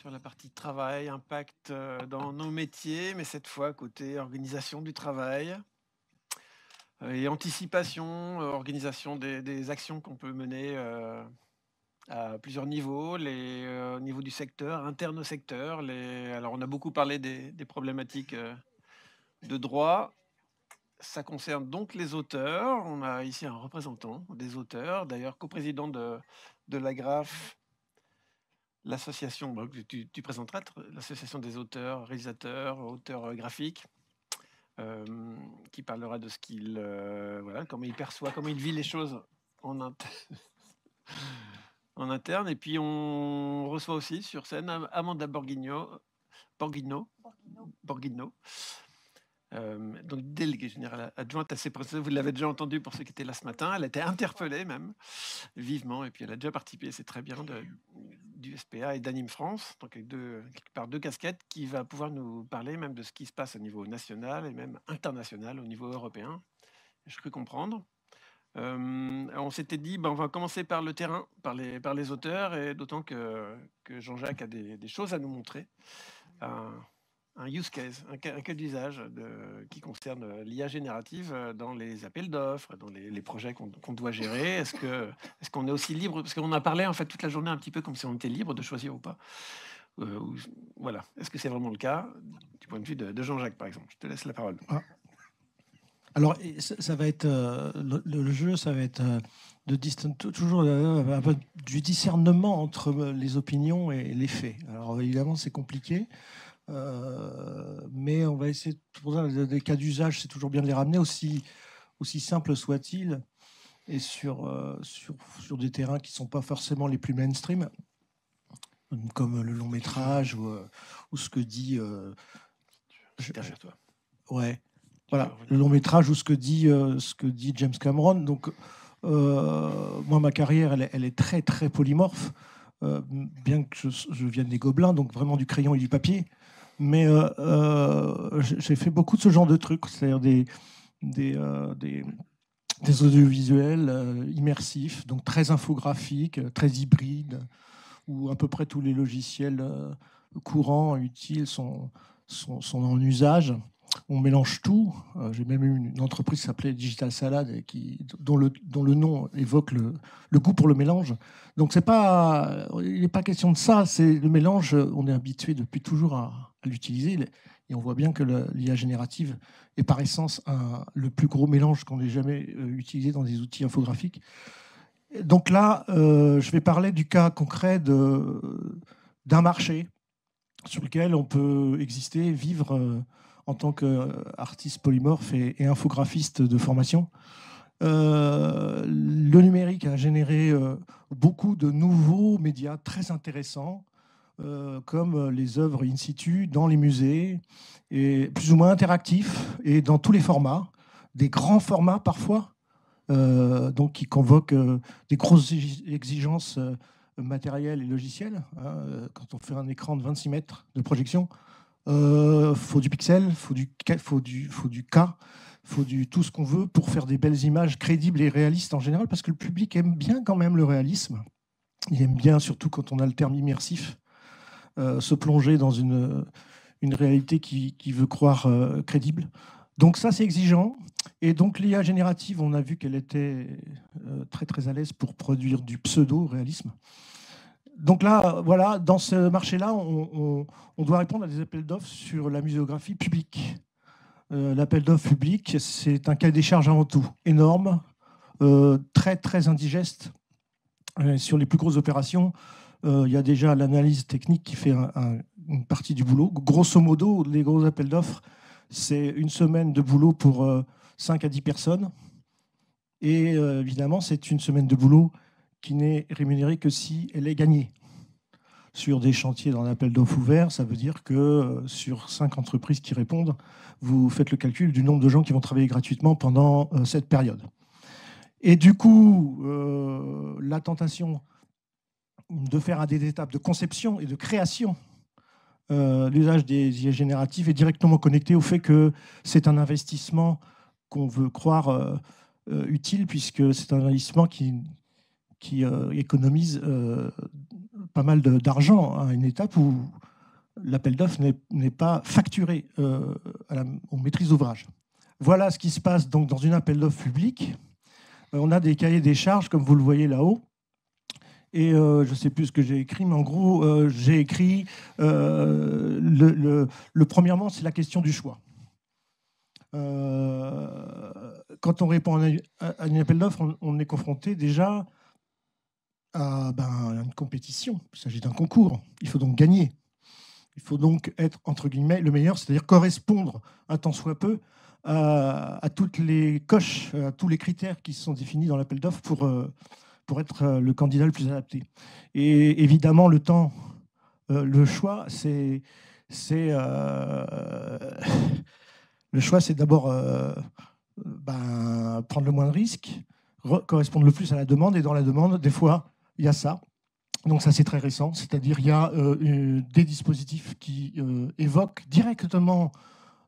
sur la partie travail, impact dans nos métiers, mais cette fois côté organisation du travail et anticipation, organisation des actions qu'on peut mener à plusieurs niveaux, au niveau du secteur, interne au secteur. Alors on a beaucoup parlé des problématiques de droit. Ça concerne donc les auteurs. On a ici un représentant des auteurs, d'ailleurs coprésident de l'AGRAPH, l'association que tu présenteras, l'association des auteurs, réalisateurs, auteurs graphiques, qui parlera de ce qu'il, voilà, comment il perçoit, comment il vit les choses en interne. Et puis on reçoit aussi sur scène Amanda Borghino, donc déléguée générale adjointe à ces procès. Vous l'avez déjà entendu pour ceux qui étaient là ce matin. Elle a été interpellée même vivement, et puis elle a déjà participé, c'est très bien, du SPA et d'Anime France, donc avec quelque part deux casquettes, qui va pouvoir nous parler même de ce qui se passe au niveau national et même international, au niveau européen. Je cru comprendre. On s'était dit, on va commencer par le terrain, par les auteurs, et d'autant que Jean-Jacques a des choses à nous montrer. Un use case, un cas d'usage qui concerne l'IA générative dans les appels d'offres, dans les projets qu'on doit gérer. Est-ce qu'on est aussi libre? Parce qu'on a parlé en fait toute la journée un petit peu comme si on était libre de choisir ou pas. Voilà. Est-ce que c'est vraiment le cas du point de vue de Jean-Jacques, par exemple? Je te laisse la parole. Alors, ça va être le jeu, ça va être toujours un peu du discernement entre les opinions et les faits. Alors, évidemment, c'est compliqué. Mais on va essayer, pour ça, des cas d'usage, c'est toujours bien de les ramener, aussi simples soient-ils, et sur des terrains qui ne sont pas forcément les plus mainstream, comme le long métrage ou ce que dit... derrière toi. Ouais, voilà, le long métrage ou ce que dit James Cameron. Donc, moi, ma carrière, elle est très, très polymorphe, bien que je vienne des Gobelins, donc vraiment du crayon et du papier. Mais j'ai fait beaucoup de ce genre de trucs, c'est-à-dire des audiovisuels immersifs, donc très infographiques, très hybrides, où à peu près tous les logiciels courants, utiles, sont en usage. On mélange tout. J'ai même eu une entreprise qui s'appelait Digital Salad, dont le nom évoque le goût pour le mélange. Donc il n'est pas question de ça. C'est le mélange. On est habitué depuis toujours à l'utiliser, et on voit bien que l'IA générative est par essence le plus gros mélange qu'on ait jamais utilisé dans des outils infographiques. Donc là, je vais parler du cas concret d'un marché sur lequel on peut exister, vivre en tant qu'artiste polymorphe et infographiste de formation. Le numérique a généré beaucoup de nouveaux médias très intéressants, comme les œuvres in situ dans les musées, et plus ou moins interactifs, et dans tous les formats, des grands formats parfois, donc qui convoquent des grosses exigences matérielles et logicielles. Quand on fait un écran de 26 mètres de projection, faut du pixel, faut du K, faut du tout ce qu'on veut pour faire des belles images crédibles et réalistes en général, parce que le public aime bien quand même le réalisme. Il aime bien, surtout quand on a le terme immersif, se plonger dans une réalité qui veut croire crédible. Donc ça, c'est exigeant. Et donc l'IA générative, on a vu qu'elle était très très à l'aise pour produire du pseudo-réalisme. Donc là, voilà, dans ce marché-là, on doit répondre à des appels d'offres sur la muséographie publique. L'appel d'offres public, c'est un cahier des charges avant tout, énorme, très très indigeste. Sur les plus grosses opérations, il y a déjà l'analyse technique qui fait une partie du boulot. Grosso modo, les gros appels d'offres, c'est une semaine de boulot pour 5 à 10 personnes. Et évidemment, c'est une semaine de boulot qui n'est rémunérée que si elle est gagnée. Sur des chantiers dans un appel d'offres ouvert, ça veut dire que sur 5 entreprises qui répondent, vous faites le calcul du nombre de gens qui vont travailler gratuitement pendant cette période. Et du coup, la tentation de faire à des étapes de conception et de création, l'usage des IA génératives est directement connecté au fait que c'est un investissement qu'on veut croire utile, puisque c'est un investissement qui qui économise pas mal d'argent à une étape où l'appel d'offres n'est pas facturé aux maîtrises d'ouvrage. Voilà ce qui se passe donc dans une appel d'offres publique. On a des cahiers des charges, comme vous le voyez là-haut. Et je ne sais plus ce que j'ai écrit, mais en gros, j'ai écrit premièrement, c'est la question du choix. Quand on répond à une appel d'offres, on est confronté déjà à une compétition. Il s'agit d'un concours. Il faut donc gagner. Il faut donc être, entre guillemets, le meilleur, c'est-à-dire correspondre un tant soit peu à toutes les coches, à tous les critères qui sont définis dans l'appel d'offres pour être le candidat le plus adapté. Et évidemment, le temps, le choix, c'est d'abord prendre le moins de risques, correspondre le plus à la demande. Et dans la demande, des fois, il y a ça. Donc ça, c'est très récent. C'est-à-dire il y a des dispositifs qui évoquent directement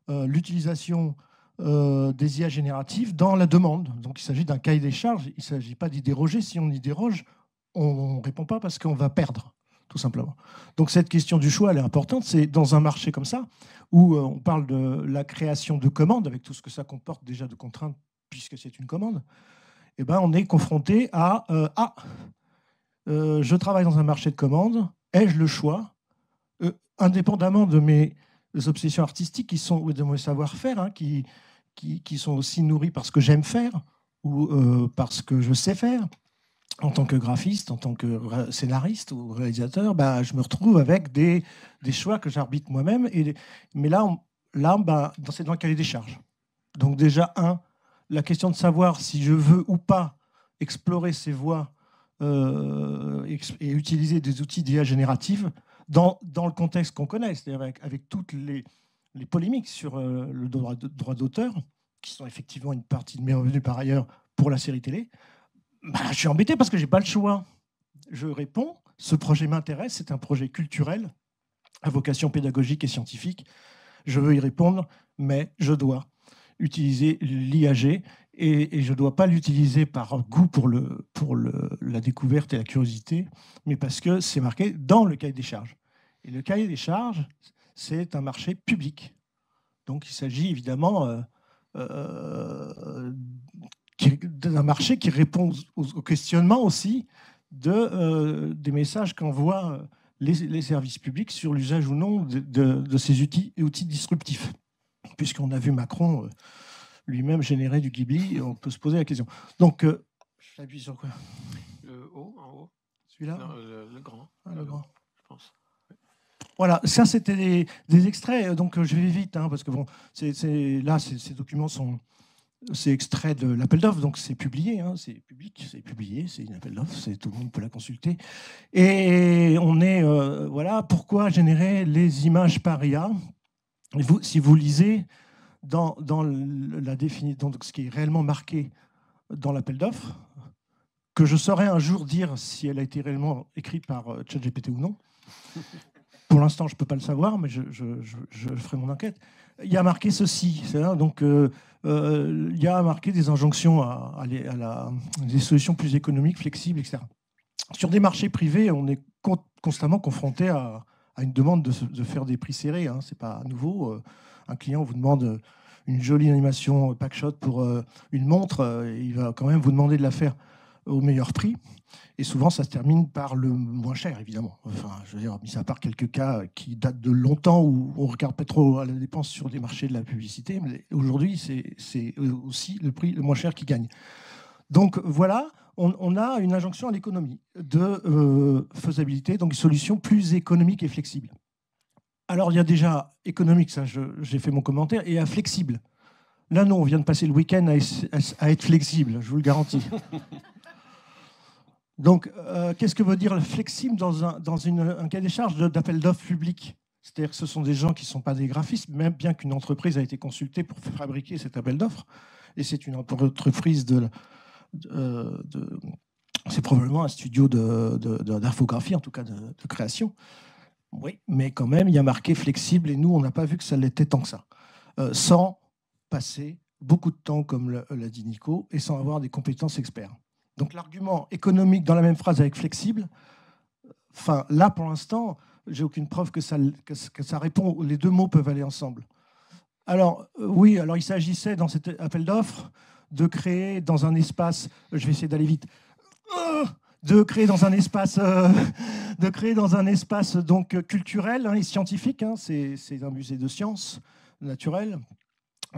l'utilisation des IA génératives dans la demande. Donc il s'agit d'un cahier des charges. Il ne s'agit pas d'y déroger. Si on y déroge, on ne répond pas parce qu'on va perdre, tout simplement. Donc cette question du choix, elle est importante. C'est dans un marché comme ça, où on parle de la création de commandes, avec tout ce que ça comporte déjà de contraintes, puisque c'est une commande, eh ben, on est confronté à je travaille dans un marché de commandes, ai-je le choix, indépendamment de mes obsessions artistiques qui sont, de mon savoir-faire, hein, qui sont aussi nourris par ce que j'aime faire ou parce que je sais faire. En tant que graphiste, en tant que scénariste ou réalisateur, je me retrouve avec des choix que j'arbitre moi-même. Mais là, c'est dans le cahier des charges. Donc déjà, la question de savoir si je veux ou pas explorer ces voies et utiliser des outils d'IA générative dans le contexte qu'on connaît, c'est-à-dire avec toutes les polémiques sur le droit d'auteur, qui sont effectivement une partie de mes revenus par ailleurs pour la série télé. Je suis embêté parce que je n'ai pas le choix. Je réponds, ce projet m'intéresse, c'est un projet culturel à vocation pédagogique et scientifique. Je veux y répondre, mais je dois utiliser l'IAG et je ne dois pas l'utiliser par goût pour la découverte et la curiosité, mais parce que c'est marqué dans le cahier des charges. Et le cahier des charges, c'est un marché public. Donc il s'agit évidemment d'un marché qui répond au questionnement aussi des messages qu'envoient les services publics sur l'usage ou non de ces outils disruptifs. Puisqu'on a vu Macron lui-même générer du Ghibli, on peut se poser la question. Donc, j'appuie sur quoi? Le haut, en haut. Celui-là? Non, le grand. Le grand. Je pense. Voilà, ça c'était des extraits, donc je vais vite, hein, parce que bon, là, ces documents sont... C'est extrait de l'appel d'offres, donc c'est publié, hein, c'est public, c'est publié, c'est une appel d'offres, tout le monde peut la consulter. Et on est, voilà, pourquoi générer les images par IA? Si vous lisez dans la définition, donc ce qui est réellement marqué dans l'appel d'offres, que je saurais un jour dire si elle a été réellement écrite par ChatGPT ou non. Pour l'instant, je ne peux pas le savoir, mais je ferai mon enquête. Il y a marqué ceci. Donc, il y a marqué des injonctions à des solutions plus économiques, flexibles, etc. Sur des marchés privés, on est constamment confronté à une demande de faire des prix serrés. Hein. Ce n'est pas nouveau. Un client vous demande une jolie animation packshot pour une montre. Il va quand même vous demander de la faire au meilleur prix. Et souvent, ça se termine par le moins cher, évidemment. Enfin, je veux dire, mis à part quelques cas qui datent de longtemps où on ne regarde pas trop à la dépense sur des marchés de la publicité. Mais aujourd'hui, c'est aussi le prix le moins cher qui gagne. Donc voilà, on a une injonction à l'économie de faisabilité, donc une solution plus économique et flexible. Alors, il y a déjà économique, ça, j'ai fait mon commentaire, et à flexible. Là, non, on vient de passer le week-end à être flexible, je vous le garantis. Donc, qu'est-ce que veut dire flexible dans un cas des charges d'appel d'offres public? C'est-à-dire que ce sont des gens qui ne sont pas des graphistes, même bien qu'une entreprise a été consultée pour fabriquer cet appel d'offres. Et c'est une entreprise c'est probablement un studio d'infographie, en tout cas de création. Oui, mais quand même, il y a marqué flexible, et nous, on n'a pas vu que ça l'était tant que ça. Sans passer beaucoup de temps, comme l'a dit Nico, et sans avoir des compétences experts. Donc l'argument économique dans la même phrase avec flexible, enfin là pour l'instant, j'ai aucune preuve que ça répond, les deux mots peuvent aller ensemble. Alors oui, alors il s'agissait dans cet appel d'offres de créer dans un espace, je vais essayer d'aller vite, de créer dans un espace, donc culturel et scientifique, c'est un musée de sciences naturelles,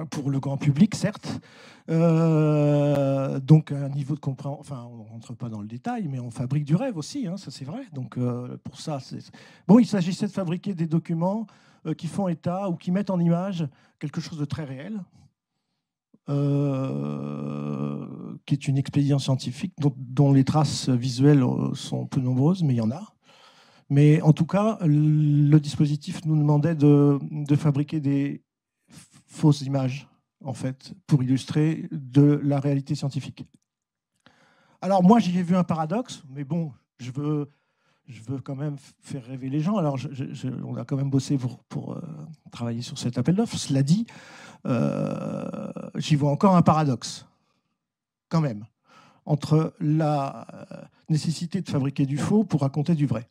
pour le grand public, certes. Donc, un niveau de compréhension, enfin, on ne rentre pas dans le détail, mais on fabrique du rêve aussi, ça c'est vrai. Donc, pour ça, bon, il s'agissait de fabriquer des documents qui font état ou qui mettent en image quelque chose de très réel, qui est une expédience scientifique dont les traces visuelles sont peu nombreuses, mais il y en a. Mais en tout cas, le dispositif nous demandait de fabriquer des fausses images, en fait, pour illustrer de la réalité scientifique. Alors moi, j'y ai vu un paradoxe, mais bon, je veux quand même faire rêver les gens. Alors on a quand même bossé pour travailler sur cet appel d'offres. Cela dit, j'y vois encore un paradoxe, quand même, entre la nécessité de fabriquer du faux pour raconter du vrai.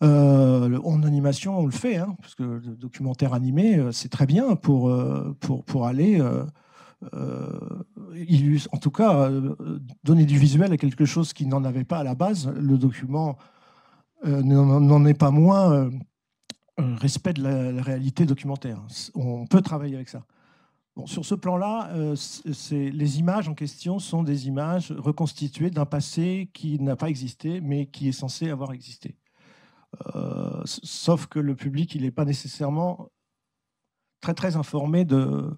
En animation, on le fait, parce que le documentaire animé, c'est très bien pour aller, en tout cas, donner du visuel à quelque chose qui n'en avait pas à la base. Le document n'en est pas moins respect de la réalité documentaire. On peut travailler avec ça. Bon, sur ce plan-là, les images en question sont des images reconstituées d'un passé qui n'a pas existé, mais qui est censé avoir existé. Sauf que le public, il n'est pas nécessairement très informé de...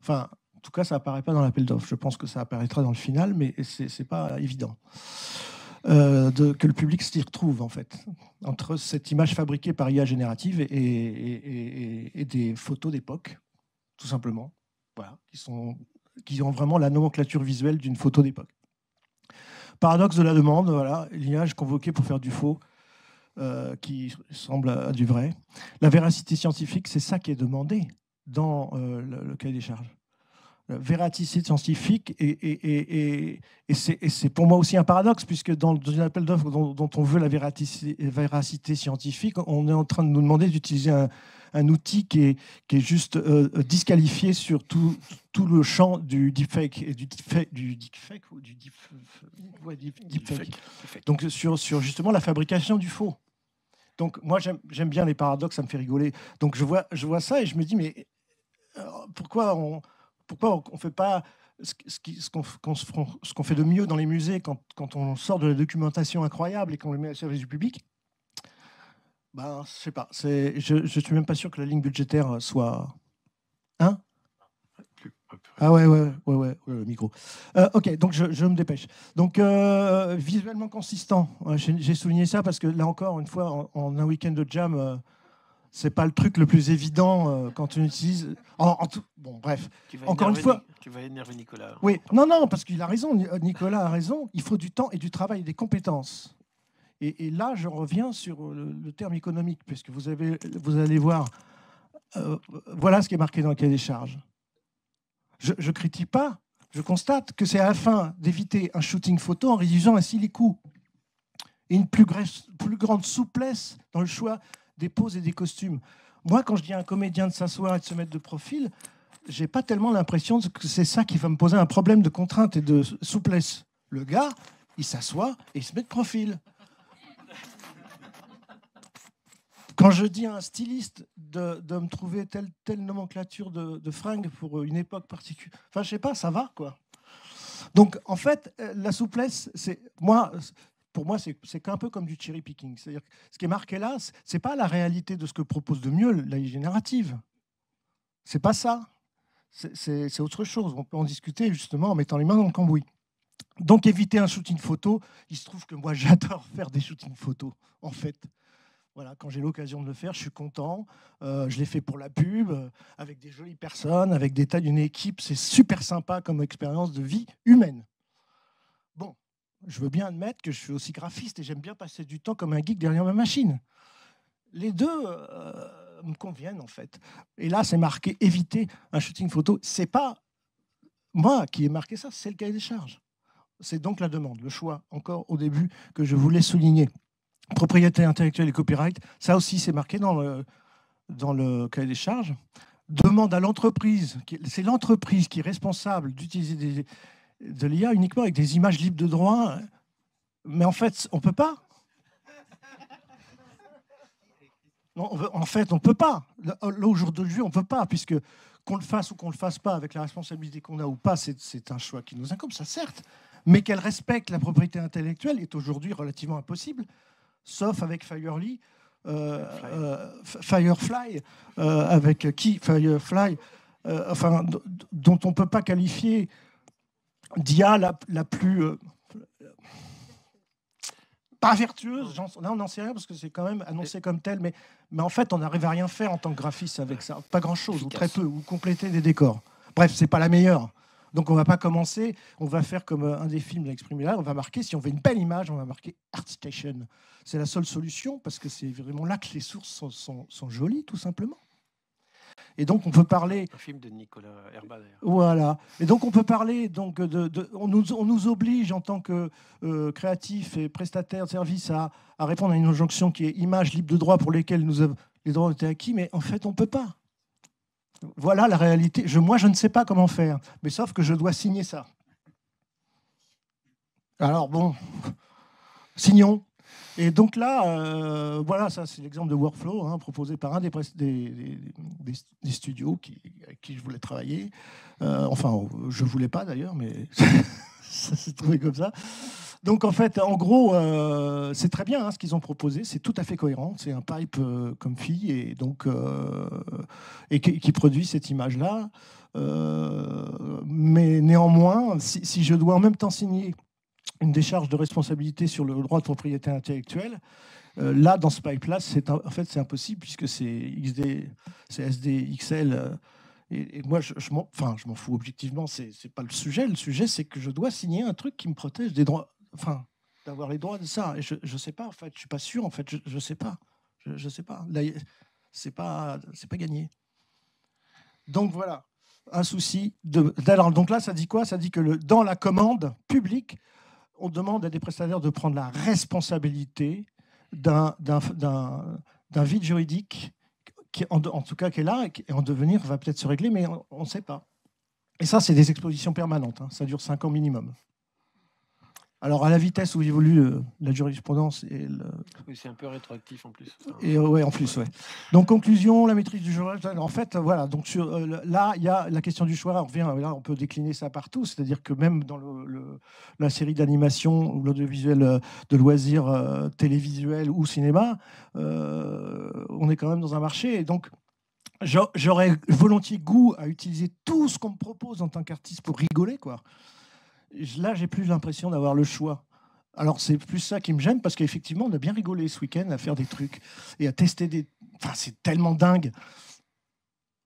Enfin, en tout cas, ça apparaît pas dans l'appel d'offres. Je pense que ça apparaîtra dans le final, mais c'est pas évident que le public s'y retrouve, en fait, entre cette image fabriquée par IA générative et des photos d'époque, tout simplement, voilà, qui ont vraiment la nomenclature visuelle d'une photo d'époque. Paradoxe de la demande, voilà, l'image convoquée pour faire du faux, qui ressemble à du vrai. La véracité scientifique, c'est ça qui est demandé dans le cahier des charges. La véracité scientifique, et c'est pour moi aussi un paradoxe, puisque dans un appel d'offres dont on veut la véracité scientifique, on est en train de nous demander d'utiliser un outil qui est juste disqualifié sur tout le champ du deepfake et du deepfake. Donc sur justement la fabrication du faux. Donc moi j'aime bien les paradoxes, ça me fait rigoler. Donc je vois ça et je me dis mais pourquoi on fait pas ce qu'on fait de mieux dans les musées quand on sort de la documentation incroyable et qu'on le met au service du public? Ben, je sais pas. Je suis même pas sûr que la ligne budgétaire soit... Ah ouais, le micro. Ok, donc je me dépêche. Donc, visuellement consistant. J'ai souligné ça parce que là encore, une fois, en un week-end de jam, c'est pas le truc le plus évident quand on utilise... Bon, bref. Encore une fois... Tu vas énerver Nicolas. Oui, non, parce qu'il a raison. Nicolas a raison. Il faut du temps et du travail et des compétences. Et là, je reviens sur le terme économique, puisque vous allez voir, voilà ce qui est marqué dans le cahier des charges. Je ne critique pas, je constate que c'est afin d'éviter un shooting photo en réduisant ainsi les coûts et une plus grande souplesse dans le choix des poses et des costumes. Moi, quand je dis à un comédien de s'asseoir et de se mettre de profil, je n'ai pas tellement l'impression que c'est ça qui va me poser un problème de contrainte et de souplesse. Le gars, il s'assoit et il se met de profil. Quand je dis à un styliste de me trouver telle nomenclature de fringues pour une époque particulière, enfin, je sais pas, ça va, quoi. Donc, en fait, la souplesse, pour moi, c'est un peu comme du cherry picking. C'est-à-dire que ce qui est marqué là, c'est pas la réalité de ce que propose de mieux l'AI générative. C'est pas ça. C'est autre chose. On peut en discuter, justement, en mettant les mains dans le cambouis. Donc, éviter un shooting photo. Il se trouve que moi, j'adore faire des shootings photos, en fait. Voilà, quand j'ai l'occasion de le faire, je suis content. Je l'ai fait pour la pub, avec des jolies personnes, avec des tas d'une équipe. C'est super sympa comme expérience de vie humaine. Bon, je veux bien admettre que je suis aussi graphiste et j'aime bien passer du temps comme un geek derrière ma machine. Les deux me conviennent, en fait. Et là, c'est marqué « éviter un shooting photo ». C'est pas moi qui ai marqué ça, c'est le cahier des charges. C'est donc la demande, le choix, encore au début, que je voulais souligner. Propriété intellectuelle et copyright, ça aussi c'est marqué dans le cahier des charges. Demande à l'entreprise, c'est l'entreprise qui est responsable d'utiliser de l'IA uniquement avec des images libres de droit. Mais en fait, on ne peut pas. Non, en fait, on ne peut pas. Là, au jour d'aujourd'hui, on ne peut pas, puisque qu'on le fasse ou qu'on ne le fasse pas, avec la responsabilité qu'on a ou pas, c'est un choix qui nous incombe, ça certes. Mais qu'elle respecte la propriété intellectuelle est aujourd'hui relativement impossible, sauf avec Firefly, avec qui Firefly, enfin, dont on ne peut pas qualifier d'IA la plus... pas vertueuse, là on n'en sait rien parce que c'est quand même annoncé comme tel, mais en fait on n'arrive à rien faire en tant que graphiste avec ça, pas grand-chose, ou très peu, ou compléter des décors. Bref, c'est pas la meilleure. Donc on va pas commencer, on va faire comme un des films exprimé là, on va marquer, si on veut une belle image, on va marquer ArtStation. C'est la seule solution parce que c'est vraiment là que les sources sont jolies, tout simplement. Et donc on peut parler... Un film de Nicolas Herba d'ailleurs. Voilà. Et donc on peut parler, donc, on nous oblige en tant que créatifs et prestataires de services à répondre à une injonction qui est image libre de droit pour lesquelles les droits ont été acquis, mais en fait on ne peut pas. Voilà la réalité. Moi je ne sais pas comment faire, mais sauf que je dois signer ça. Alors bon, signons. Et donc là, voilà, ça c'est l'exemple de workflow proposé par un des studios avec qui je voulais travailler. Enfin, je ne voulais pas d'ailleurs, mais ça s'est trouvé comme ça. Donc en fait, en gros, c'est très bien ce qu'ils ont proposé, c'est tout à fait cohérent. C'est un pipe comme fille et donc et qui produit cette image-là. Mais néanmoins, si je dois en même temps signer une décharge de responsabilité sur le droit de propriété intellectuelle, là, dans ce pipe-là, en fait, c'est impossible puisque c'est SDXL. Et moi, je m'en fous objectivement, c'est pas le sujet. Le sujet, c'est que je dois signer un truc qui me protège des droits, d'avoir les droits de ça. Et je sais pas, en fait, je suis pas sûr, en fait, je sais pas. Je sais pas. Là, c'est pas gagné. Donc voilà, un souci. Donc là, ça dit quoi? Ça dit que dans la commande publique, on demande à des prestataires de prendre la responsabilité d'un vide juridique qui, en tout cas, qui est là et en devenir va peut-être se régler, mais on ne sait pas. Et ça, c'est des expositions permanentes. Ça dure 5 ans minimum. Alors, à la vitesse où évolue la jurisprudence... Oui, c'est un peu rétroactif en plus. Et ouais, en plus, ouais. Donc, conclusion, la maîtrise du choix. En fait, voilà. Donc, là, il y a la question du choix. Là, on peut décliner ça partout. C'est-à-dire que même dans la série d'animation ou l'audiovisuel de loisirs télévisuels ou cinéma, on est quand même dans un marché. Et donc, j'aurais volontiers goût à utiliser tout ce qu'on me propose en tant qu'artiste pour rigoler, quoi. Là, j'ai plus l'impression d'avoir le choix. Alors, c'est plus ça qui me gêne, parce qu'effectivement, on a bien rigolé ce week-end à faire des trucs et à tester des... Enfin, c'est tellement dingue.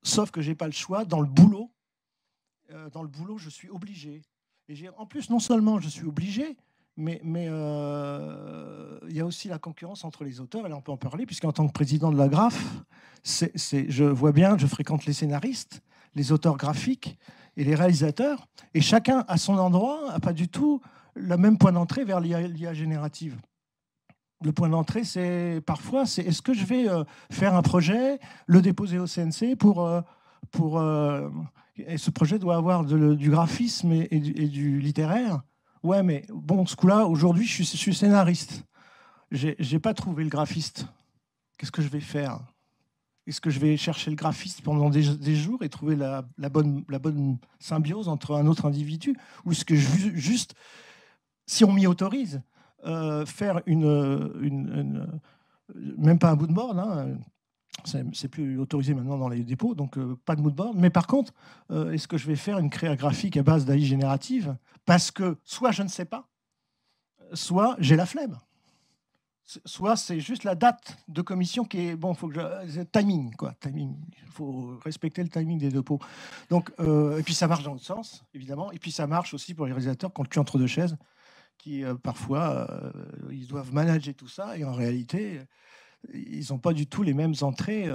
Sauf que j'ai pas le choix. Dans le boulot, je suis obligé. Et en plus, non seulement je suis obligé, mais il y a aussi la concurrence entre les auteurs. Et là, on peut en parler, puisqu'en tant que président de la GRAPH, je vois bien, je fréquente les scénaristes, les auteurs graphiques et les réalisateurs, et chacun à son endroit n'a pas du tout le même point d'entrée vers l'IA générative. Le point d'entrée, parfois, c'est est-ce que je vais faire un projet, le déposer au CNC et ce projet doit avoir du graphisme et du littéraire. Ouais, mais bon, ce coup-là, aujourd'hui, je suis scénariste. J'ai pas trouvé le graphiste. Qu'est-ce que je vais faire? Est-ce que je vais chercher le graphiste pendant des jours et trouver la bonne symbiose entre un autre individu? Ou est-ce que juste, si on m'y autorise, faire même pas un mood board, c'est plus autorisé maintenant dans les dépôts, donc pas de mood board. Mais par contre, est-ce que je vais faire une créa graphique à base d'AI générative? Parce que soit je ne sais pas, soit j'ai la flemme. Soit c'est juste la date de commission qui est bon, faut que timing, quoi, timing. Il faut respecter le timing des dépôts. Donc et puis ça marche dans l'autre sens, évidemment. Et puis ça marche aussi pour les réalisateurs qui ont le cul entre deux chaises, qui parfois ils doivent manager tout ça et en réalité ils n'ont pas du tout les mêmes entrées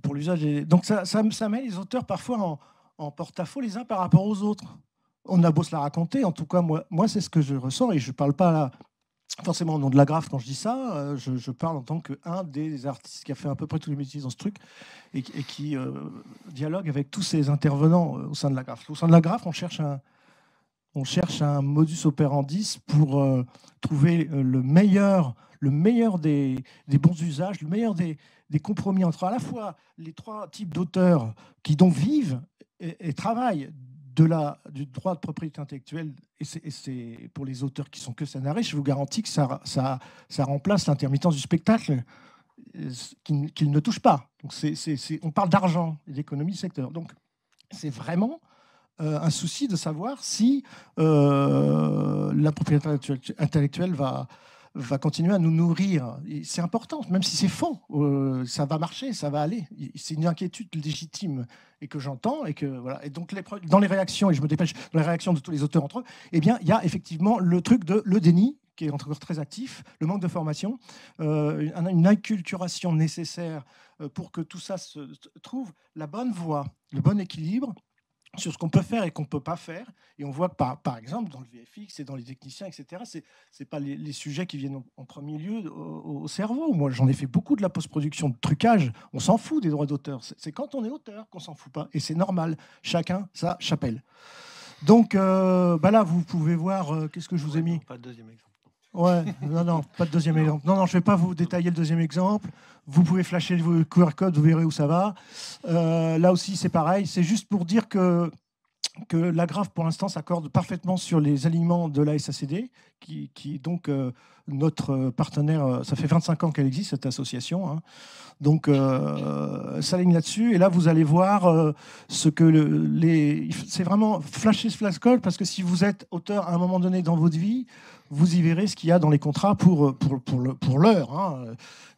pour l'usage. Donc ça met les auteurs parfois en porte-à-faux les uns par rapport aux autres. On a beau se la raconter, en tout cas, moi c'est ce que je ressens, et je ne parle pas là forcément au nom de la Graff quand je dis ça, je parle en tant qu'un des artistes qui a fait à peu près tous les métiers dans ce truc, et qui dialogue avec tous ces intervenants au sein de la Graff. Au sein de la Graff, on cherche un modus operandi pour trouver le meilleur des bons usages, le meilleur des compromis entre à la fois les trois types d'auteurs qui donc vivent et travaillent du droit de propriété intellectuelle, et c'est pour les auteurs qui sont que scénaristes, je vous garantis que ça remplace l'intermittence du spectacle qu'ils ne touchent pas. Donc on parle d'argent et d'économie du secteur. Donc c'est vraiment un souci de savoir si la propriété intellectuelle va continuer à nous nourrir. C'est important, même si c'est faux, ça va marcher, ça va aller. C'est une inquiétude légitime et que j'entends. Et donc, dans les réactions, et je me dépêche, dans les réactions de tous les auteurs entre eux, eh bien, il y a effectivement le truc de le déni, qui est encore très actif, le manque de formation, une acculturation nécessaire pour que tout ça se trouve la bonne voie, le bon équilibre sur ce qu'on peut faire et qu'on ne peut pas faire. Et on voit que, par exemple, dans le VFX et dans les techniciens, etc., ce n'est pas les sujets qui viennent en premier lieu au cerveau. Moi, j'en ai fait beaucoup de la post-production, de trucage. On s'en fout des droits d'auteur. C'est quand on est auteur qu'on s'en fout pas. Et c'est normal. Chacun sa chapelle. Donc, là, vous pouvez voir... qu'est-ce que je vous ai mis ? Pas de deuxième exemple. Ouais, non, pas de deuxième exemple. Non, je ne vais pas vous détailler le deuxième exemple. Vous pouvez flasher vos QR codes, vous verrez où ça va. Là aussi, c'est pareil. C'est juste pour dire que la Graff, pour l'instant, s'accorde parfaitement sur les alignements de la SACD, qui est donc notre partenaire. Ça fait 25 ans qu'elle existe, cette association. Hein. Donc, s'aligne là-dessus. Et là, vous allez voir ce que c'est vraiment flasher ce flashcode, parce que si vous êtes auteur à un moment donné dans votre vie, vous y verrez ce qu'il y a dans les contrats pour l'heure. Hein,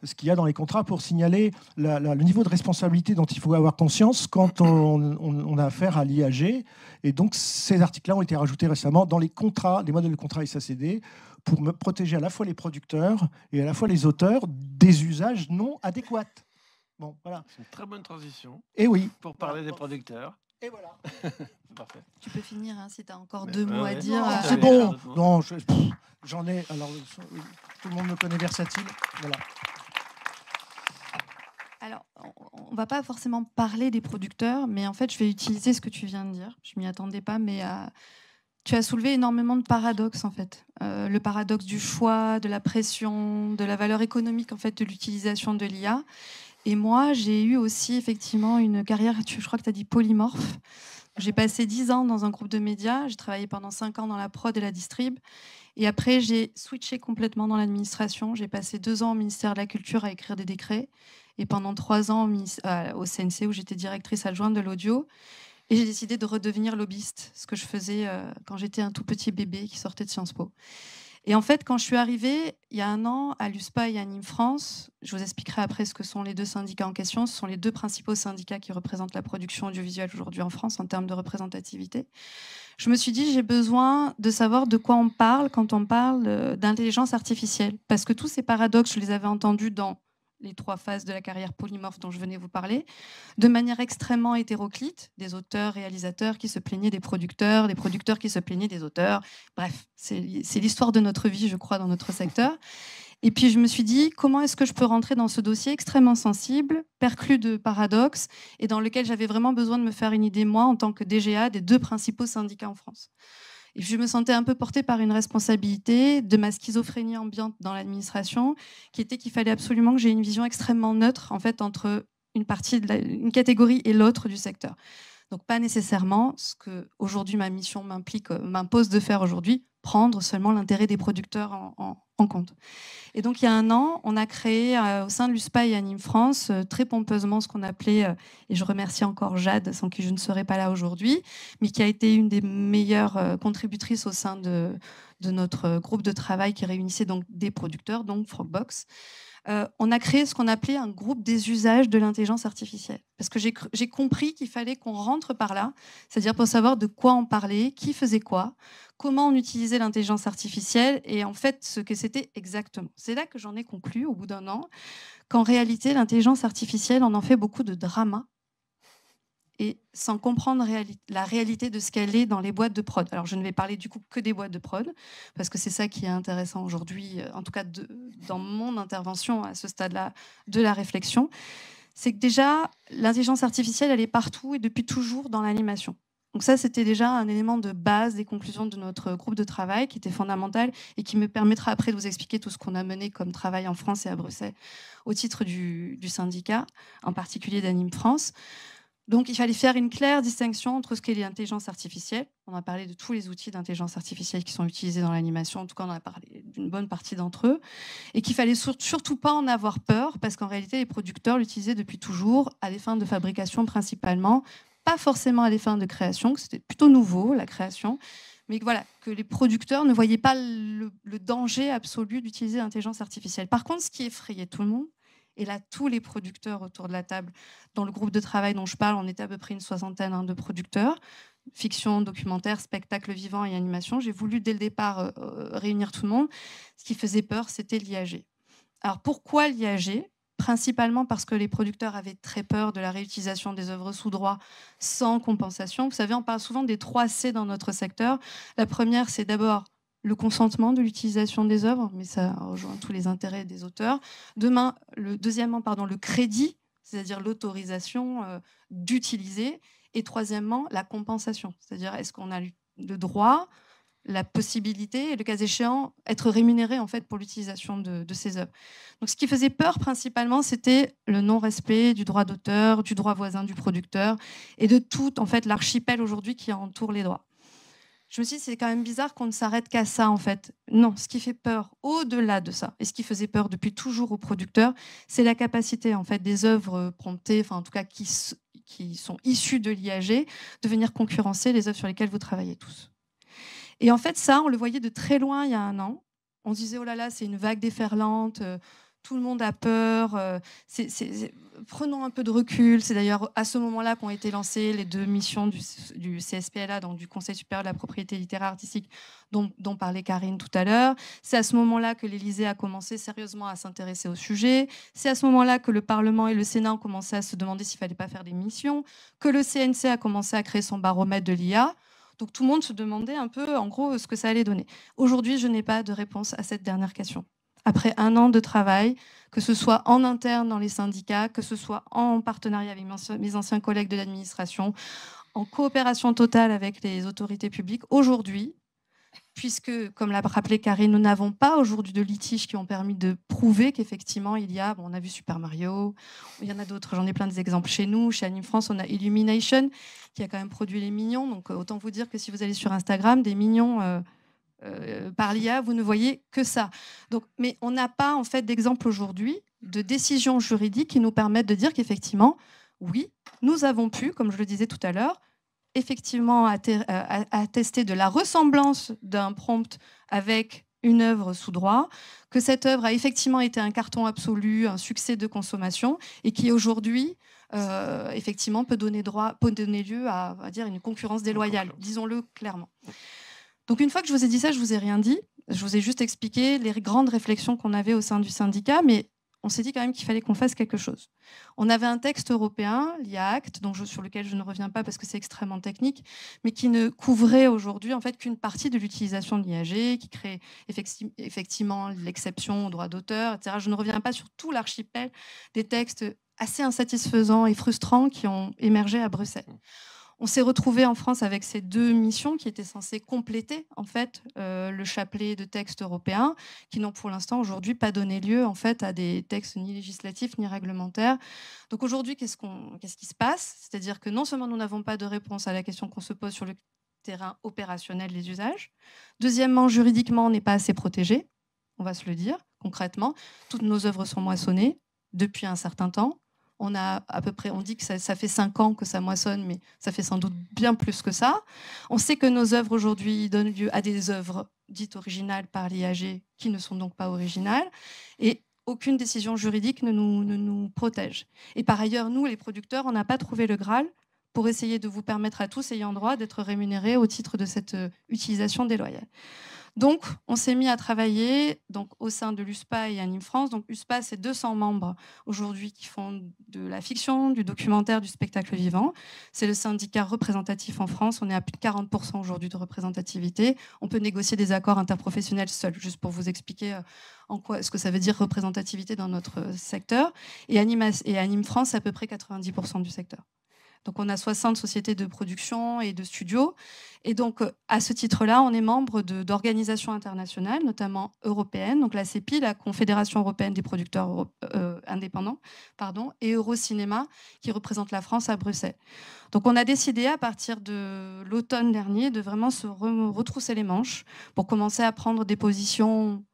ce qu'il y a dans les contrats pour signaler le niveau de responsabilité dont il faut avoir conscience quand on a affaire à l'IAG. Et donc, ces articles-là ont été rajoutés récemment dans les contrats, les modèles de contrat SACD, pour me protéger à la fois les producteurs et à la fois les auteurs des usages non adéquats. Bon, voilà. C'est une très bonne transition. Et oui. Pour parler des producteurs. Et voilà. C'est parfait. Tu peux finir hein, si tu as encore deux mots à dire. Non, c'est bon. Non, j'en ai. Alors, tout le monde me connaît versatile. Voilà. Alors, on ne va pas forcément parler des producteurs, mais en fait, je vais utiliser ce que tu viens de dire. Je ne m'y attendais pas, mais tu as soulevé énormément de paradoxes, en fait. Le paradoxe du choix, de la pression, de la valeur économique, en fait, de l'utilisation de l'IA. Et moi, j'ai eu aussi, effectivement, une carrière, je crois que tu as dit polymorphe. J'ai passé 10 ans dans un groupe de médias. J'ai travaillé pendant 5 ans dans la prod et la distrib. Et après, j'ai switché complètement dans l'administration. J'ai passé 2 ans au ministère de la Culture à écrire des décrets. Et pendant 3 ans au CNC, où j'étais directrice adjointe de l'audio. Et j'ai décidé de redevenir lobbyiste, ce que je faisais quand j'étais un tout petit bébé qui sortait de Sciences Po. Et en fait, quand je suis arrivée, il y a 1 an, à l'USPA et à Nîmes France, je vous expliquerai après ce que sont les 2 syndicats en question. Ce sont les 2 principaux syndicats qui représentent la production audiovisuelle aujourd'hui en France en termes de représentativité. Je me suis dit, j'ai besoin de savoir de quoi on parle quand on parle d'intelligence artificielle. Parce que tous ces paradoxes, je les avais entendus dans les 3 phases de la carrière polymorphe dont je venais vous parler, de manière extrêmement hétéroclite, des auteurs, réalisateurs qui se plaignaient des producteurs qui se plaignaient des auteurs. Bref, c'est l'histoire de notre vie, je crois, dans notre secteur. Et puis je me suis dit, comment est-ce que je peux rentrer dans ce dossier extrêmement sensible, perclus de paradoxes, et dans lequel j'avais vraiment besoin de me faire une idée, moi, en tant que DGA, des 2 principaux syndicats en France. Et je me sentais un peu portée par une responsabilité de ma schizophrénie ambiante dans l'administration, qui était qu'il fallait absolument que j'ai une vision extrêmement neutre, en fait, entre une catégorie et l'autre du secteur. Donc pas nécessairement ce que aujourd'hui ma mission m'impose de faire aujourd'hui, prendre seulement l'intérêt des producteurs en compte. Et donc il y a 1 an, on a créé au sein de l'USPA et à Nîmes France très pompeusement ce qu'on appelait, et je remercie encore Jade, sans qui je ne serais pas là aujourd'hui, mais qui a été une des meilleures contributrices au sein de notre groupe de travail qui réunissait donc des producteurs, donc Frogbox. On a créé ce qu'on appelait un groupe des usages de l'intelligence artificielle. Parce que j'ai compris qu'il fallait qu'on rentre par là, c'est-à-dire pour savoir de quoi on parlait, qui faisait quoi, comment on utilisait l'intelligence artificielle et en fait ce que c'était exactement. C'est là que j'en ai conclu au bout d'1 an qu'en réalité l'intelligence artificielle, on en fait beaucoup de drama et sans comprendre la réalité de ce qu'elle est dans les boîtes de prod. Alors, je ne vais parler du coup que des boîtes de prod, parce que c'est ça qui est intéressant aujourd'hui, en tout cas dans mon intervention à ce stade-là de la réflexion. C'est que déjà, l'intelligence artificielle, elle est partout et depuis toujours dans l'animation. Donc ça, c'était déjà un élément de base des conclusions de notre groupe de travail qui était fondamental et qui me permettra après de vous expliquer tout ce qu'on a mené comme travail en France et à Bruxelles au titre du syndicat, en particulier d'Anime France. Donc, il fallait faire une claire distinction entre ce qu'est l'intelligence artificielle. On a parlé de tous les outils d'intelligence artificielle qui sont utilisés dans l'animation. En tout cas, on a parlé d'une bonne partie d'entre eux. Et qu'il fallait surtout pas en avoir peur, parce qu'en réalité, les producteurs l'utilisaient depuis toujours à des fins de fabrication principalement, pas forcément à des fins de création, que c'était plutôt nouveau, la création. Mais voilà, que les producteurs ne voyaient pas le danger absolu d'utiliser l'intelligence artificielle. Par contre, ce qui effrayait tout le monde, et là, tous les producteurs autour de la table, dans le groupe de travail dont je parle, on était à peu près une soixantaine de producteurs, fiction, documentaire, spectacle vivant et animation. J'ai voulu, dès le départ, réunir tout le monde. Ce qui faisait peur, c'était l'IAG. Alors, pourquoi l'IAG ? Principalement parce que les producteurs avaient très peur de la réutilisation des œuvres sous droit sans compensation. Vous savez, on parle souvent des 3 C dans notre secteur. La première, c'est d'abord le consentement de l'utilisation des œuvres, mais ça rejoint tous les intérêts des auteurs. Deuxièmement, le crédit, c'est-à-dire l'autorisation d'utiliser. Et troisièmement, la compensation, c'est-à-dire est-ce qu'on a le droit, la possibilité, et le cas échéant, être rémunéré en fait, pour l'utilisation de ces œuvres. Donc, ce qui faisait peur principalement, c'était le non-respect du droit d'auteur, du droit voisin du producteur et de tout en fait, l'archipel aujourd'hui qui entoure les droits. Je me suis dit, c'est quand même bizarre qu'on ne s'arrête qu'à ça, en fait. Non, ce qui fait peur, au-delà de ça, et ce qui faisait peur depuis toujours aux producteurs, c'est la capacité, en fait, des œuvres promptées, enfin, en tout cas, qui sont issues de l'IAG, de venir concurrencer les œuvres sur lesquelles vous travaillez tous. Et en fait, ça, on le voyait de très loin il y a un an. On se disait, oh là là, c'est une vague déferlante, tout le monde a peur. Prenons un peu de recul. C'est d'ailleurs à ce moment-là qu'ont été lancées les 2 missions du CSPLA, donc du Conseil supérieur de la propriété littéraire artistique, dont parlait Karine tout à l'heure. C'est à ce moment-là que l'Élysée a commencé sérieusement à s'intéresser au sujet. C'est à ce moment-là que le Parlement et le Sénat ont commencé à se demander s'il ne fallait pas faire des missions, que le CNC a commencé à créer son baromètre de l'IA. Donc tout le monde se demandait un peu, en gros, ce que ça allait donner. Aujourd'hui, je n'ai pas de réponse à cette dernière question. Après un an de travail, que ce soit en interne dans les syndicats, que ce soit en partenariat avec mes anciens collègues de l'administration, en coopération totale avec les autorités publiques, aujourd'hui, puisque, comme l'a rappelé Karine, nous n'avons pas aujourd'hui de litiges qui ont permis de prouver qu'effectivement, il y a, on a vu Super Mario, il y en a d'autres, j'en ai plein d'exemples chez nous, chez Anime France, on a Illumination, qui a quand même produit les Mignons, donc autant vous dire que si vous allez sur Instagram, des Mignons par l'IA, vous ne voyez que ça. Donc, mais on n'a pas en fait d'exemple aujourd'hui de décisions juridiques qui nous permettent de dire qu'effectivement, oui, nous avons pu, comme je le disais tout à l'heure, effectivement attester de la ressemblance d'un prompt avec une œuvre sous droit, que cette œuvre a effectivement été un carton absolu, un succès de consommation, et qui aujourd'hui, effectivement, peut donner lieu à dire une concurrence déloyale, disons-le clairement. Donc une fois que je vous ai dit ça, je vous ai rien dit. Je vous ai juste expliqué les grandes réflexions qu'on avait au sein du syndicat, mais on s'est dit quand même qu'il fallait qu'on fasse quelque chose. On avait un texte européen, l'IA Act, sur lequel je ne reviens pas parce que c'est extrêmement technique, mais qui ne couvrait aujourd'hui en fait qu'une partie de l'utilisation de l'IAG, qui crée effectivement l'exception au droit d'auteur, etc. Je ne reviens pas sur tout l'archipel des textes assez insatisfaisants et frustrants qui ont émergé à Bruxelles. On s'est retrouvé en France avec ces 2 missions qui étaient censées compléter en fait le chapelet de textes européens, qui n'ont pour l'instant aujourd'hui pas donné lieu en fait à des textes ni législatifs ni réglementaires. Donc aujourd'hui, qu'est-ce qui se passe ? C'est-à-dire que non seulement nous n'avons pas de réponse à la question qu'on se pose sur le terrain opérationnel des usages. Deuxièmement, juridiquement, on n'est pas assez protégé. On va se le dire concrètement. Toutes nos œuvres sont moissonnées depuis un certain temps. On a à peu près, on dit que ça fait 5 ans que ça moissonne, mais ça fait sans doute bien plus que ça. On sait que nos œuvres aujourd'hui donnent lieu à des œuvres dites originales par l'IAG qui ne sont donc pas originales. Et aucune décision juridique ne nous protège. Et par ailleurs, nous, les producteurs, on n'a pas trouvé le Graal pour essayer de vous permettre à tous ayant droit d'être rémunérés au titre de cette utilisation déloyale. Donc, on s'est mis à travailler donc, au sein de l'USPA et Anime France. Donc, USPA, c'est 200 membres aujourd'hui qui font de la fiction, du documentaire, du spectacle vivant. C'est le syndicat représentatif en France. On est à plus de 40% aujourd'hui de représentativité. On peut négocier des accords interprofessionnels seuls, juste pour vous expliquer en quoi ce que ça veut dire représentativité dans notre secteur. Et Anime France, c'est à peu près 90% du secteur. Donc, on a 60 sociétés de production et de studios. Et donc, à ce titre-là, on est membre d'organisations internationales, notamment européennes, donc la CEPI, la Confédération européenne des producteurs indépendants, et Eurocinéma, qui représente la France à Bruxelles. Donc, on a décidé, à partir de l'automne dernier, de vraiment se retrousser les manches pour commencer à prendre des positions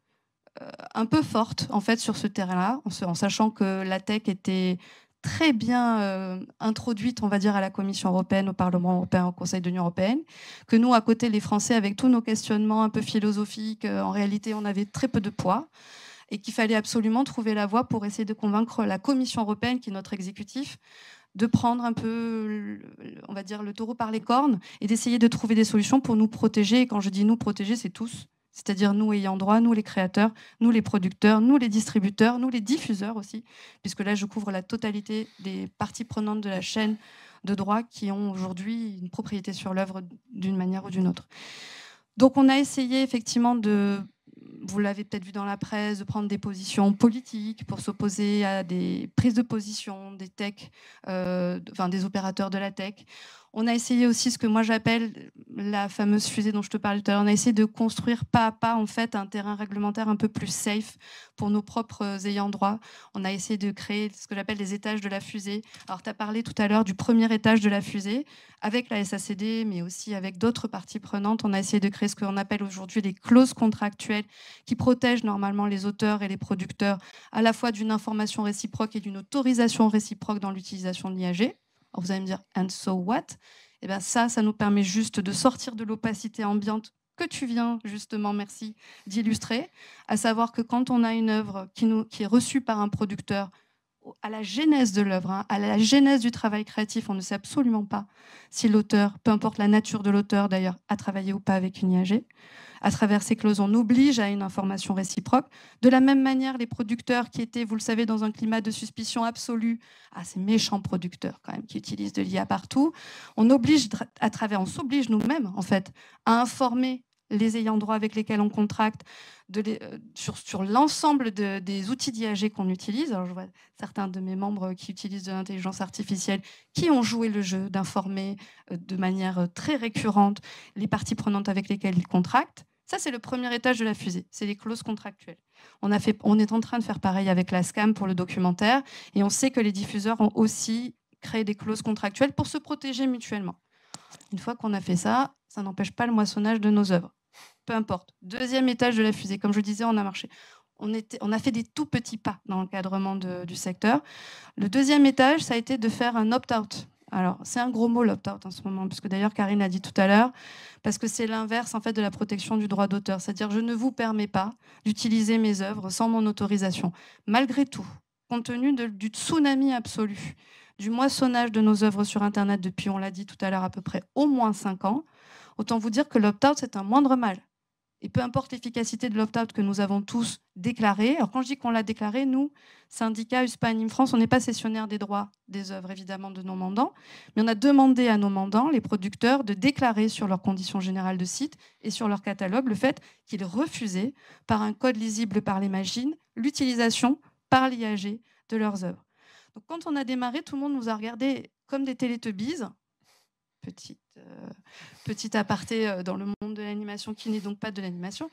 un peu fortes, en fait, sur ce terrain-là, en sachant que la tech était très bien introduite, on va dire, à la Commission européenne, au Parlement européen, au Conseil de l'Union européenne, que nous, à côté, les Français, avec tous nos questionnements un peu philosophiques, en réalité, on avait très peu de poids et qu'il fallait absolument trouver la voie pour essayer de convaincre la Commission européenne, qui est notre exécutif, de prendre un peu, on va dire, le taureau par les cornes et d'essayer de trouver des solutions pour nous protéger. Et quand je dis nous protéger, c'est tous. C'est-à-dire nous ayant droit, nous les créateurs, nous les producteurs, nous les distributeurs, nous les diffuseurs aussi, puisque là je couvre la totalité des parties prenantes de la chaîne de droit qui ont aujourd'hui une propriété sur l'œuvre d'une manière ou d'une autre. Donc on a essayé effectivement de, vous l'avez peut-être vu dans la presse, de prendre des positions politiques pour s'opposer à des prises de position des tech, des opérateurs de la tech. On a essayé aussi ce que moi j'appelle la fameuse fusée dont je te parlais tout à l'heure. On a essayé de construire pas à pas en fait un terrain réglementaire un peu plus safe pour nos propres ayants droit. On a essayé de créer ce que j'appelle les étages de la fusée. Alors tu as parlé tout à l'heure du premier étage de la fusée avec la SACD, mais aussi avec d'autres parties prenantes. On a essayé de créer ce qu'on appelle aujourd'hui les clauses contractuelles qui protègent normalement les auteurs et les producteurs à la fois d'une information réciproque et d'une autorisation réciproque dans l'utilisation de l'IAG. Alors vous allez me dire, and so what? Eh bien ça nous permet juste de sortir de l'opacité ambiante que tu viens justement, merci, d'illustrer, à savoir que quand on a une œuvre qui est reçue par un producteur, à la genèse de l'œuvre, à la genèse du travail créatif, on ne sait absolument pas si l'auteur, peu importe la nature de l'auteur d'ailleurs, a travaillé ou pas avec une IAG. À travers ces clauses, on oblige à une information réciproque. De la même manière, les producteurs qui étaient, vous le savez, dans un climat de suspicion absolue, ces méchants producteurs quand même qui utilisent de l'IA partout, on s'oblige nous-mêmes en fait à informer les ayants droit avec lesquels on contracte sur l'ensemble des outils d'IAG qu'on utilise. Alors je vois certains de mes membres qui utilisent de l'intelligence artificielle qui ont joué le jeu d'informer de manière très récurrente les parties prenantes avec lesquelles ils contractent. Ça, c'est le premier étage de la fusée, c'est les clauses contractuelles. On est en train de faire pareil avec la SCAM pour le documentaire, et on sait que les diffuseurs ont aussi créé des clauses contractuelles pour se protéger mutuellement. Une fois qu'on a fait ça, ça n'empêche pas le moissonnage de nos œuvres. Peu importe. Deuxième étage de la fusée, comme je disais, on a marché. On a fait des tout petits pas dans l'encadrement du secteur. Le deuxième étage, ça a été de faire un opt-out. Alors, c'est un gros mot, l'opt-out, en ce moment, puisque d'ailleurs, Karine l'a dit tout à l'heure, parce que c'est l'inverse, en fait, de la protection du droit d'auteur. C'est-à-dire, je ne vous permets pas d'utiliser mes œuvres sans mon autorisation. Malgré tout, compte tenu du tsunami absolu, du moissonnage de nos œuvres sur Internet depuis, on l'a dit tout à l'heure, à peu près au moins 5 ans, autant vous dire que l'opt-out, c'est un moindre mal. Et peu importe l'efficacité de l'opt-out que nous avons tous déclaré, alors quand je dis qu'on l'a déclaré, nous, syndicat USPA Anime France, on n'est pas cessionnaire des droits des œuvres, évidemment, de nos mandants, mais on a demandé à nos mandants, les producteurs, de déclarer sur leurs conditions générales de site et sur leur catalogue le fait qu'ils refusaient, par un code lisible par les machines, l'utilisation par l'IAG de leurs œuvres. Donc quand on a démarré, tout le monde nous a regardés comme des Télétubbies. Petit aparté dans le monde de l'animation, qui n'est donc pas de l'animation,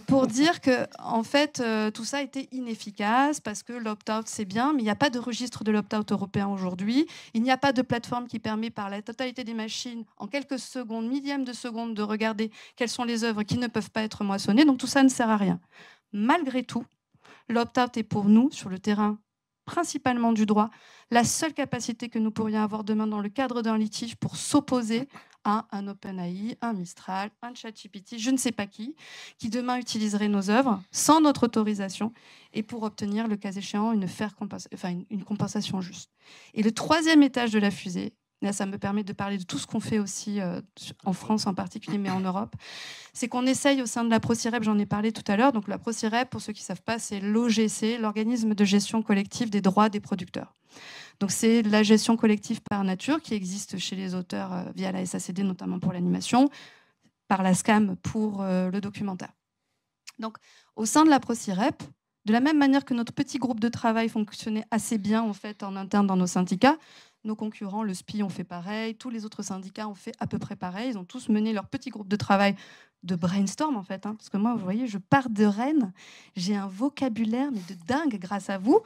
pour dire que en fait, tout ça était inefficace parce que l'opt-out, c'est bien, mais il n'y a pas de registre de l'opt-out européen aujourd'hui. Il n'y a pas de plateforme qui permet par la totalité des machines, en quelques secondes, millièmes de seconde, de regarder quelles sont les œuvres qui ne peuvent pas être moissonnées. Donc tout ça ne sert à rien. Malgré tout, l'opt-out est pour nous, sur le terrain principalement du droit, la seule capacité que nous pourrions avoir demain dans le cadre d'un litige pour s'opposer à un OpenAI, un Mistral, un ChatGPT, je ne sais pas qui demain utiliserait nos œuvres sans notre autorisation et pour obtenir, le cas échéant, une compensation juste. Et le troisième étage de la fusée, là ça me permet de parler de tout ce qu'on fait aussi en France en particulier, mais en Europe, c'est qu'on essaye au sein de la ProCirep, j'en ai parlé tout à l'heure, donc la ProCirep, pour ceux qui ne savent pas, c'est l'OGC, l'organisme de gestion collective des droits des producteurs. Donc c'est la gestion collective par nature qui existe chez les auteurs via la SACD, notamment pour l'animation, par la SCAM pour le documentaire. Donc au sein de la ProCirep, de la même manière que notre petit groupe de travail fonctionnait assez bien en fait en interne dans nos syndicats, nos concurrents, le SPI, ont fait pareil, tous les autres syndicats ont fait à peu près pareil, ils ont tous mené leur petit groupe de travail de brainstorm en fait, parce que moi, vous voyez, je pars de Rennes, j'ai un vocabulaire mais de dingue grâce à vous,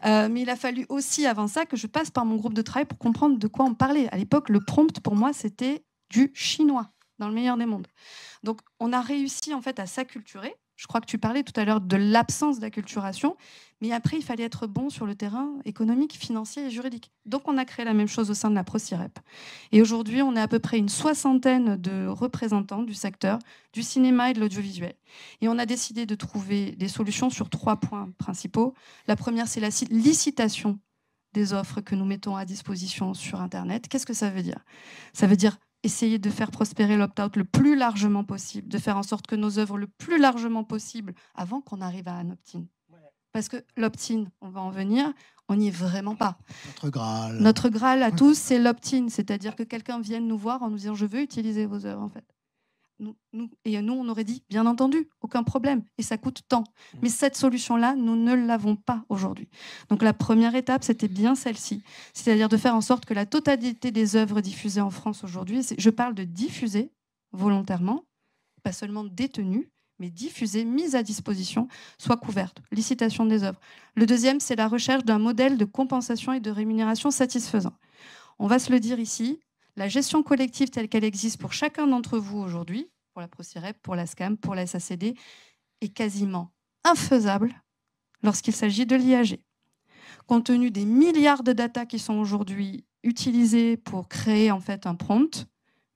mais il a fallu aussi avant ça que je passe par mon groupe de travail pour comprendre de quoi on parlait. À l'époque, le prompt pour moi, c'était du chinois, dans le meilleur des mondes. Donc on a réussi en fait à s'acculturer. Je crois que tu parlais tout à l'heure de l'absence d'acculturation, mais après, il fallait être bon sur le terrain économique, financier et juridique. Donc, on a créé la même chose au sein de la ProCirep. Et aujourd'hui, on est à peu près une 60aine de représentants du secteur du cinéma et de l'audiovisuel. Et on a décidé de trouver des solutions sur 3 points principaux. La première, c'est la licitation des offres que nous mettons à disposition sur Internet. Qu'est-ce que ça veut dire ? Ça veut dire essayer de faire prospérer l'opt-out le plus largement possible, de faire en sorte que nos œuvres le plus largement possible avant qu'on arrive à un opt-in. Parce que l'opt-in, on va en venir, on n'y est vraiment pas. Notre Graal. Notre Graal à tous, c'est l'opt-in, c'est-à-dire que quelqu'un vienne nous voir en nous disant « je veux utiliser vos œuvres » en fait. Nous, on aurait dit, bien entendu, aucun problème, et ça coûte tant. Mais cette solution-là, nous ne l'avons pas aujourd'hui. Donc la première étape, c'était bien celle-ci, c'est-à-dire de faire en sorte que la totalité des œuvres diffusées en France aujourd'hui, je parle de diffuser volontairement, pas seulement détenues, mais diffusées, mises à disposition, soit couvertes. Licitation des œuvres. Le deuxième, c'est la recherche d'un modèle de compensation et de rémunération satisfaisant. On va se le dire ici, la gestion collective telle qu'elle existe pour chacun d'entre vous aujourd'hui, pour la ProCirep, pour la SCAM, pour la SACD, est quasiment infaisable lorsqu'il s'agit de l'IAG. Compte tenu des milliards de data qui sont aujourd'hui utilisés pour créer en fait un prompt,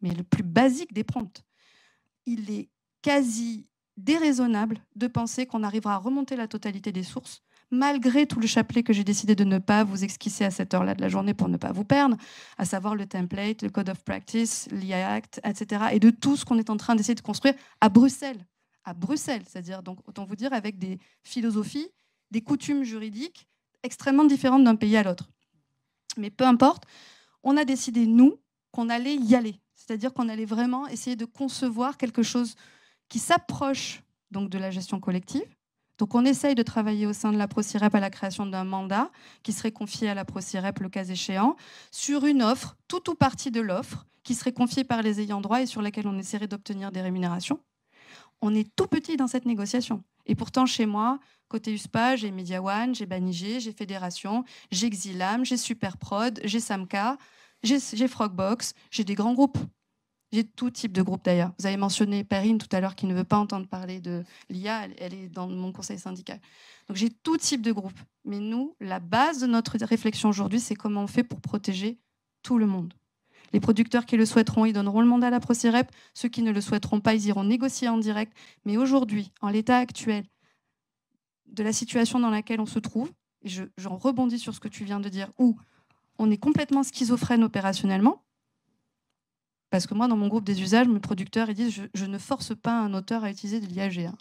mais le plus basique des prompts, il est quasi déraisonnable de penser qu'on arrivera à remonter la totalité des sources, malgré tout le chapelet que j'ai décidé de ne pas vous esquisser à cette heure-là de la journée pour ne pas vous perdre, à savoir le template, le code of practice, l'IA Act, etc. Et de tout ce qu'on est en train d'essayer de construire à Bruxelles. À Bruxelles, c'est-à-dire, donc, autant vous dire, avec des philosophies, des coutumes juridiques extrêmement différentes d'un pays à l'autre. Mais peu importe, on a décidé, nous, qu'on allait y aller. C'est-à-dire qu'on allait vraiment essayer de concevoir quelque chose qui s'approche donc de la gestion collective. Donc on essaye de travailler au sein de la ProCirep à la création d'un mandat qui serait confié à la ProCirep le cas échéant, sur une offre, tout ou partie de l'offre, qui serait confiée par les ayants droit et sur laquelle on essaierait d'obtenir des rémunérations. On est tout petit dans cette négociation. Et pourtant, chez moi, côté USPA, j'ai Media One, j'ai Banijé, j'ai Fédération, j'ai Xilam, j'ai Superprod, j'ai Samka, j'ai Frogbox, j'ai des grands groupes. J'ai tout type de groupe d'ailleurs. Vous avez mentionné Perrine tout à l'heure qui ne veut pas entendre parler de l'IA, elle est dans mon conseil syndical. Donc j'ai tout type de groupe. Mais nous, la base de notre réflexion aujourd'hui, c'est comment on fait pour protéger tout le monde. Les producteurs qui le souhaiteront, ils donneront le mandat à la ProCirep. Ceux qui ne le souhaiteront pas, ils iront négocier en direct. Mais aujourd'hui, en l'état actuel de la situation dans laquelle on se trouve, et j'en rebondis sur ce que tu viens de dire, où on est complètement schizophrène opérationnellement, parce que moi, dans mon groupe des usages, mes producteurs ils disent je ne force pas un auteur à utiliser de l'IAG.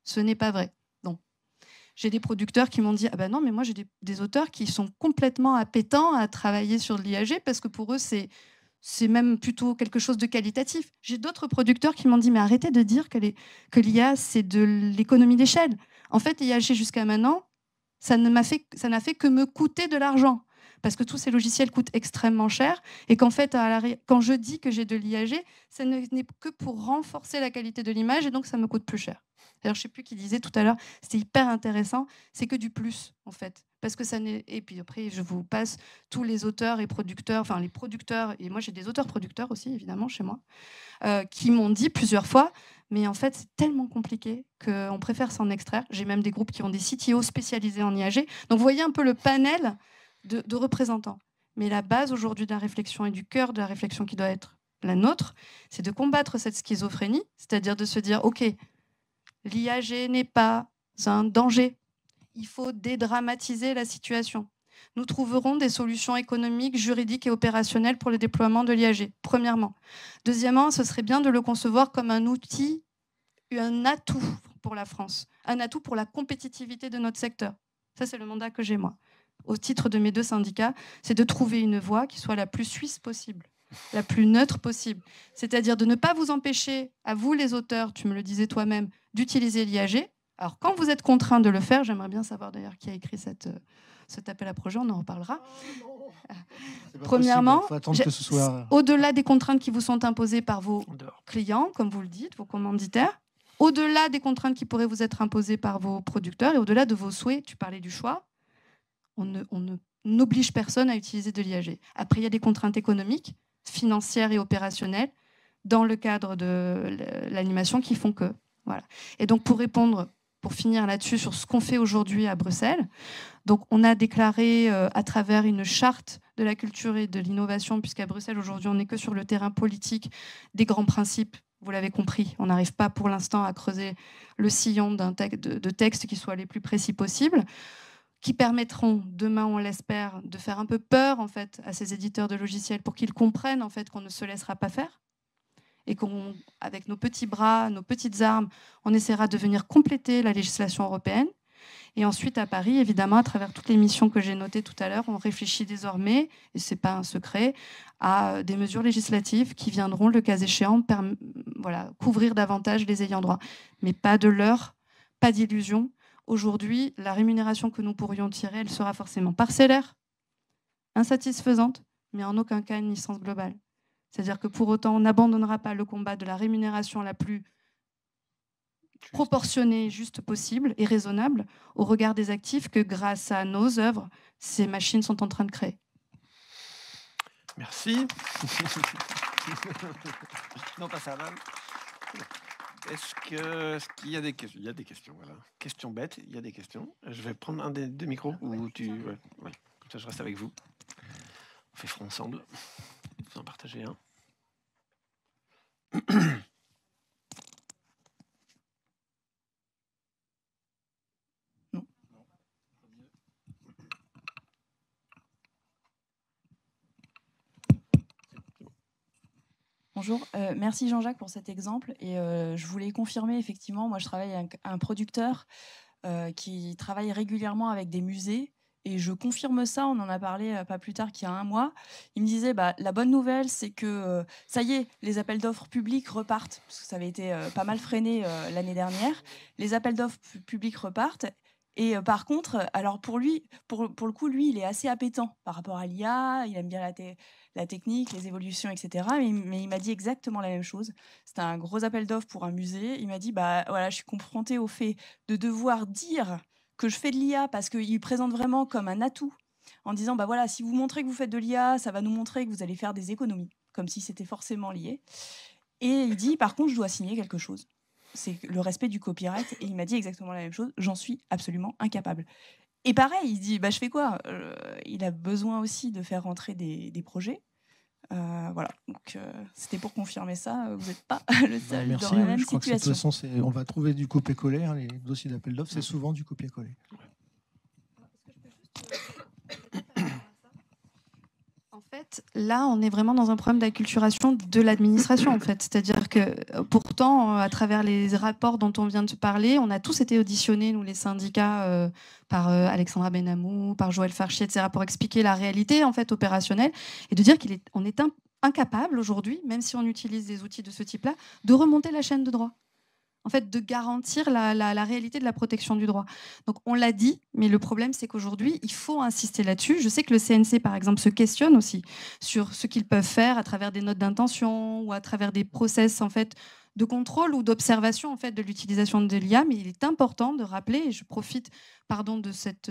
Ce n'est pas vrai. Non. J'ai des producteurs qui m'ont dit ah ben non, mais moi j'ai des auteurs qui sont complètement appétents à travailler sur de l'IAG parce que pour eux c'est même plutôt quelque chose de qualitatif. J'ai d'autres producteurs qui m'ont dit mais arrêtez de dire que l'IA c'est de l'économie d'échelle. En fait, l'IAG jusqu'à maintenant, ça n'a fait que me coûter de l'argent. Parce que tous ces logiciels coûtent extrêmement cher et qu'en fait, quand je dis que j'ai de l'IAG, ça n'est que pour renforcer la qualité de l'image et donc ça me coûte plus cher. D'ailleurs, je ne sais plus qui disait tout à l'heure, c'était hyper intéressant, c'est que du plus en fait. Parce que ça n'est... Et puis après, je vous passe tous les auteurs et producteurs, enfin les producteurs, et moi j'ai des auteurs-producteurs aussi évidemment chez moi, qui m'ont dit plusieurs fois, mais en fait c'est tellement compliqué qu'on préfère s'en extraire. J'ai même des groupes qui ont des CTO spécialisés en IAG. Donc vous voyez un peu le panel de représentants. Mais la base aujourd'hui de la réflexion et du cœur de la réflexion qui doit être la nôtre, c'est de combattre cette schizophrénie, c'est-à-dire de se dire, OK, l'IAG n'est pas un danger. Il faut dédramatiser la situation. Nous trouverons des solutions économiques, juridiques et opérationnelles pour le déploiement de l'IAG, premièrement. Deuxièmement, ce serait bien de le concevoir comme un outil un atout pour la France, un atout pour la compétitivité de notre secteur. Ça, c'est le mandat que j'ai, moi. Au titre de mes 2 syndicats, c'est de trouver une voie qui soit la plus suisse possible, la plus neutre possible. C'est-à-dire de ne pas vous empêcher, à vous les auteurs, tu me le disais toi-même, d'utiliser l'IAG. Alors, quand vous êtes contraint de le faire, j'aimerais bien savoir d'ailleurs qui a écrit cet appel à projet, on en reparlera. Premièrement, au-delà des contraintes qui vous sont imposées par vos clients, comme vous le dites, vos commanditaires, au-delà des contraintes qui pourraient vous être imposées par vos producteurs et au-delà de vos souhaits, tu parlais du choix, on n'oblige personne à utiliser de l'IAG. Après, il y a des contraintes économiques, financières et opérationnelles dans le cadre de l'animation qui font que. Voilà. Et donc, pour finir là-dessus, sur ce qu'on fait aujourd'hui à Bruxelles, donc on a déclaré à travers une charte de la culture et de l'innovation, puisqu'à Bruxelles, aujourd'hui, on n'est que sur le terrain politique, des grands principes. Vous l'avez compris, on n'arrive pas pour l'instant à creuser le sillon de textes qui soient les plus précis possibles, qui permettront demain, on l'espère, de faire un peu peur en fait, à ces éditeurs de logiciels pour qu'ils comprennent en fait, qu'on ne se laissera pas faire et qu'avec nos petits bras, nos petites armes, on essaiera de venir compléter la législation européenne. Et ensuite, à Paris, évidemment, à travers toutes les missions que j'ai notées tout à l'heure, on réfléchit désormais, et ce n'est pas un secret, à des mesures législatives qui viendront, le cas échéant, couvrir davantage les ayants droit. Mais pas de leurre, pas d'illusion. Aujourd'hui, la rémunération que nous pourrions tirer, elle sera forcément parcellaire, insatisfaisante, mais en aucun cas une licence globale. C'est-à-dire que pour autant, on n'abandonnera pas le combat de la rémunération la plus proportionnée, juste possible et raisonnable au regard des actifs que, grâce à nos œuvres, ces machines sont en train de créer. Merci. Non, pas ça. Est-ce qu'il y a des questions? Il y a des questions, voilà. Question bête, il y a des questions. Je vais prendre un des 2 micros. Ou tu... ouais. Comme ça, je reste avec vous. On fait front ensemble. Vous en partagez un. Non. Bonjour, merci Jean-Jacques pour cet exemple. Et je voulais confirmer, effectivement, moi je travaille avec un producteur qui travaille régulièrement avec des musées. Et je confirme ça, on en a parlé pas plus tard qu'il y a 1 mois. Il me disait, la bonne nouvelle, c'est que ça y est, les appels d'offres publics repartent, parce que ça avait été pas mal freiné l'année dernière. Les appels d'offres publics repartent. Et par contre, alors pour lui, pour le coup, lui, il est assez appétent par rapport à l'IA, il aime bien la technique, les évolutions, etc. Mais il m'a dit exactement la même chose. C'était un gros appel d'offres pour un musée. Il m'a dit, voilà, je suis confrontée au fait de devoir dire que je fais de l'IA parce qu'il présente vraiment comme un atout en disant, voilà, si vous montrez que vous faites de l'IA, ça va nous montrer que vous allez faire des économies, comme si c'était forcément lié. Et il dit, par contre, je dois signer quelque chose. C'est le respect du copyright. Et il m'a dit exactement la même chose. J'en suis absolument incapable. Et pareil, il se dit, je fais quoi? Il a besoin aussi de faire rentrer des projets. Voilà, donc c'était pour confirmer ça. Vous n'êtes pas le seul merci, dans la même je crois situation. Que de toute façon, on va trouver du copier-coller. Les dossiers d'appel d'offres, c'est souvent du copier-coller. En fait, là, on est vraiment dans un problème d'acculturation de l'administration, en fait. C'est-à-dire que, pourtant, à travers les rapports dont on vient de parler, on a tous été auditionnés, nous, les syndicats, par Alexandra Benamou, par Joël Farchier, etc., pour expliquer la réalité, en fait, opérationnelle, et de dire qu'on est incapable, aujourd'hui, même si on utilise des outils de ce type-là, de remonter la chaîne de droit. En fait, de garantir la réalité de la protection du droit. Donc, on l'a dit, mais le problème, c'est qu'aujourd'hui, il faut insister là-dessus. Je sais que le CNC, par exemple, se questionne aussi sur ce qu'ils peuvent faire à travers des notes d'intention ou à travers des process, en fait, de contrôle ou d'observation, en fait, de l'utilisation de l'IA. Mais il est important de rappeler, et je profite, de cette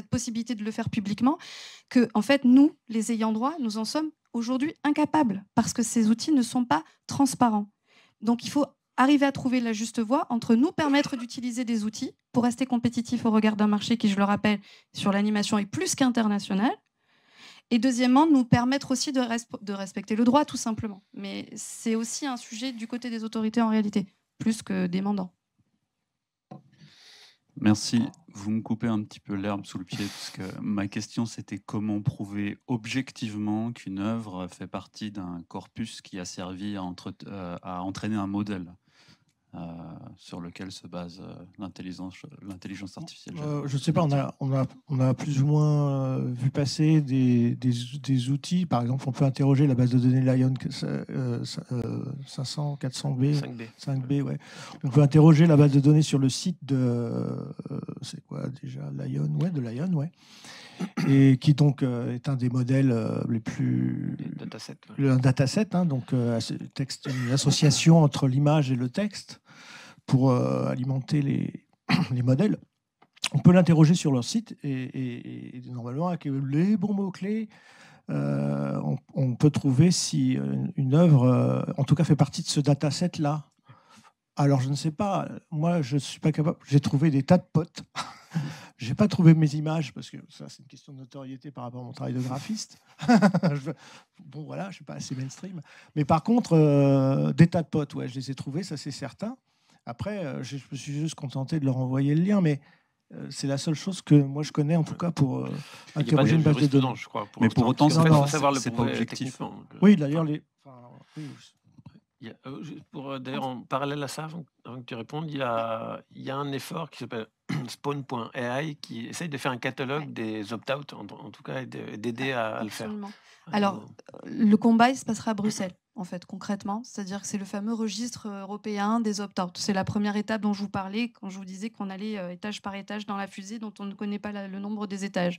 possibilité de le faire publiquement, que, en fait, nous, les ayants droit, nous en sommes aujourd'hui incapables parce que ces outils ne sont pas transparents. Donc, il faut arriver à trouver la juste voie entre nous permettre d'utiliser des outils pour rester compétitif au regard d'un marché qui, je le rappelle, sur l'animation est plus qu'international. Et deuxièmement, nous permettre aussi de respecter le droit, tout simplement. Mais c'est aussi un sujet du côté des autorités en réalité, plus que des mandants. Merci. Vous me coupez un petit peu l'herbe sous le pied, parce que ma question, c'était comment prouver objectivement qu'une œuvre fait partie d'un corpus qui a servi à entraîner un modèle. sur lequel se base l'intelligence artificielle. Je ne sais pas, on a plus ou moins vu passer des outils. Par exemple, on peut interroger la base de données Lion 500, 400B, 5B. Ouais. On peut interroger la base de données sur le site c'est quoi déjà, Lion, de Lion, ouais. Et qui donc est un des modèles les plus... Un dataset, hein, donc texte, une association entre l'image et le texte pour alimenter les modèles. On peut l'interroger sur leur site et normalement, avec les bons mots-clés, on peut trouver si une œuvre, en tout cas, fait partie de ce dataset-là. Alors, je ne sais pas, moi, je ne suis pas capable. J'ai trouvé des tas de potes. Je n'ai pas trouvé mes images, parce que ça, c'est une question de notoriété par rapport à mon travail de graphiste. Bon, voilà, je ne suis pas assez mainstream. Mais par contre, des tas de potes, ouais, je les ai trouvés, ça, c'est certain. Après, je me suis juste contenté de leur envoyer le lien, mais c'est la seule chose que moi, je connais, en tout cas, pour interroger une base de données. Je crois, mais pour autant, c'est pas savoir le pas objectif. Oui, d'ailleurs, d'ailleurs, en parallèle à ça, avant que tu répondes, il y a un effort qui s'appelle Spawn.ai qui essaye de faire un catalogue des opt-out, en tout cas, et d'aider à le faire. Alors, le combat, il se passera à Bruxelles, en fait, concrètement. C'est-à-dire que c'est le fameux registre européen des opt-out. C'est la première étape dont je vous parlais quand je vous disais qu'on allait étage par étage dans la fusée dont on ne connaît pas le nombre des étages.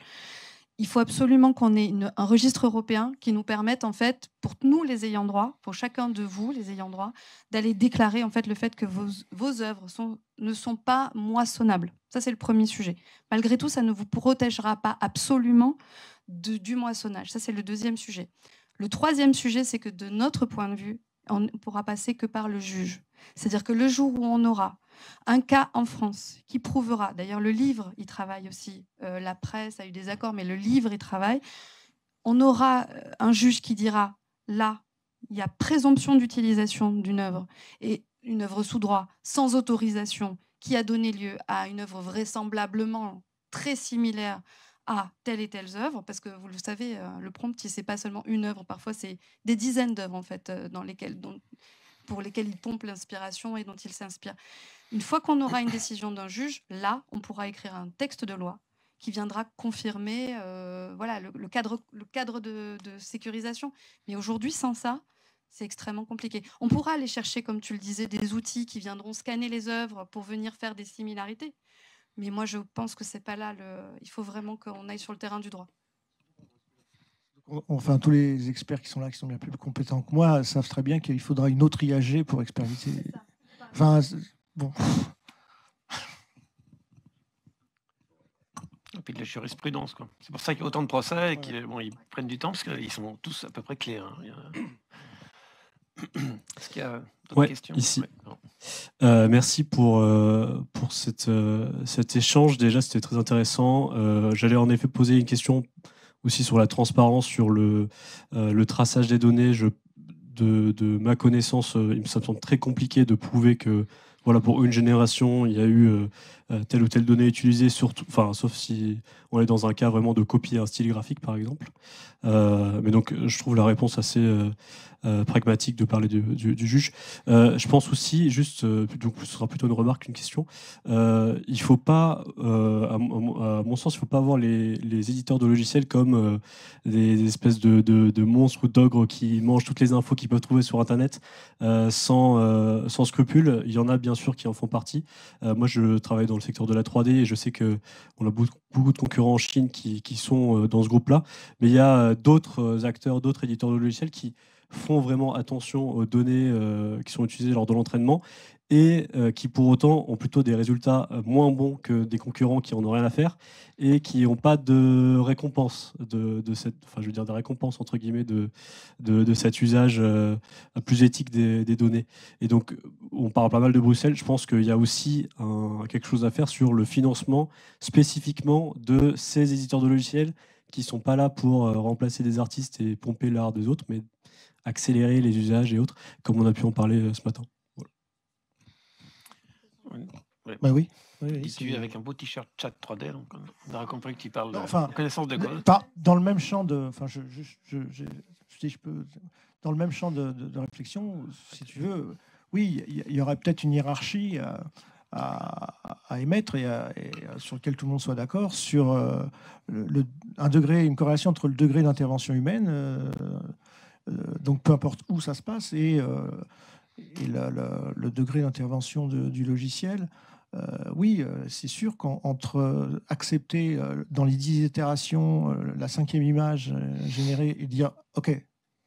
Il faut absolument qu'on ait un registre européen qui nous permette, en fait, pour nous, les ayants droit, pour chacun de vous, les ayants droit, d'aller déclarer en fait, le fait que vos œuvres ne sont pas moissonnables. Ça, c'est le premier sujet. Malgré tout, ça ne vous protégera pas absolument du moissonnage. Ça, c'est le deuxième sujet. Le troisième sujet, c'est que de notre point de vue, on ne pourra passer que par le juge. C'est-à-dire que le jour où on aura un cas en France qui prouvera, d'ailleurs le livre, il travaille aussi, la presse a eu des accords, mais le livre, il travaille, on aura un juge qui dira, là, il y a présomption d'utilisation d'une œuvre, et une œuvre sous droit, sans autorisation, qui a donné lieu à une œuvre vraisemblablement très similaire à telle et telle œuvre, parce que vous le savez, le prompt, c'est pas seulement une œuvre, parfois c'est des dizaines d'œuvres en fait, pour lesquelles il pompe l'inspiration et dont il s'inspire. Une fois qu'on aura une décision d'un juge, là, on pourra écrire un texte de loi qui viendra confirmer voilà, le cadre de sécurisation. Mais aujourd'hui, sans ça, c'est extrêmement compliqué. On pourra aller chercher, comme tu le disais, des outils qui viendront scanner les œuvres pour venir faire des similarités. Mais moi, je pense que c'est pas là. Il faut vraiment qu'on aille sur le terrain du droit. Enfin, tous les experts qui sont là, qui sont bien plus compétents que moi, savent très bien qu'il faudra une autre IAG pour expérimenter. Enfin, bon. Et puis de la jurisprudence, quoi. C'est pour ça qu'il y a autant de procès et qu'ils prennent du temps, parce qu'ils sont tous à peu près clairs. Hein. Est-ce qu'il y a d'autres questions ici. Ouais. Merci pour cet échange. Déjà, c'était très intéressant. J'allais en effet poser une question aussi sur la transparence, sur le traçage des données. De ma connaissance, il me semble très compliqué de prouver que voilà, pour une génération, il y a eu telle ou telle donnée utilisée, sauf si on est dans un cas vraiment de copier un style graphique, par exemple. Mais donc, je trouve la réponse assez pragmatique de parler du juge. Je pense aussi, donc ce sera plutôt une remarque qu'une question, il ne faut pas, à mon sens, il ne faut pas voir les éditeurs de logiciels comme des espèces de monstres ou d'ogres qui mangent toutes les infos qu'ils peuvent trouver sur Internet sans scrupule. Il y en a bien sûr qui en font partie. Moi, je travaille dans le secteur de la 3D et je sais qu'on a beaucoup de concurrents en Chine qui sont dans ce groupe-là. Mais il y a d'autres acteurs, d'autres éditeurs de logiciels qui font vraiment attention aux données qui sont utilisées lors de l'entraînement et qui pour autant ont plutôt des résultats moins bons que des concurrents qui en ont rien à faire et qui n'ont pas de récompense des récompenses entre guillemets de cet usage plus éthique des données. Et donc on parle pas mal de Bruxelles, je pense qu'il y a aussi quelque chose à faire sur le financement spécifiquement de ces éditeurs de logiciels qui ne sont pas là pour remplacer des artistes et pomper l'art des autres, mais accélérer les usages et autres, comme on a pu en parler ce matin. Ouais. Bah oui. Tu avec un beau t-shirt chat 3D, donc on aura compris que tu parles de connaissance de code. Dans le même champ de, dans le même champ de réflexion, si tu veux, oui, il y aurait peut-être une hiérarchie à émettre et sur lequel tout le monde soit d'accord sur un degré, une corrélation entre le degré d'intervention humaine, donc peu importe où ça se passe, et le degré d'intervention du logiciel. Oui, c'est sûr qu'entre accepter dans les 10 itérations la 5e image générée et dire OK,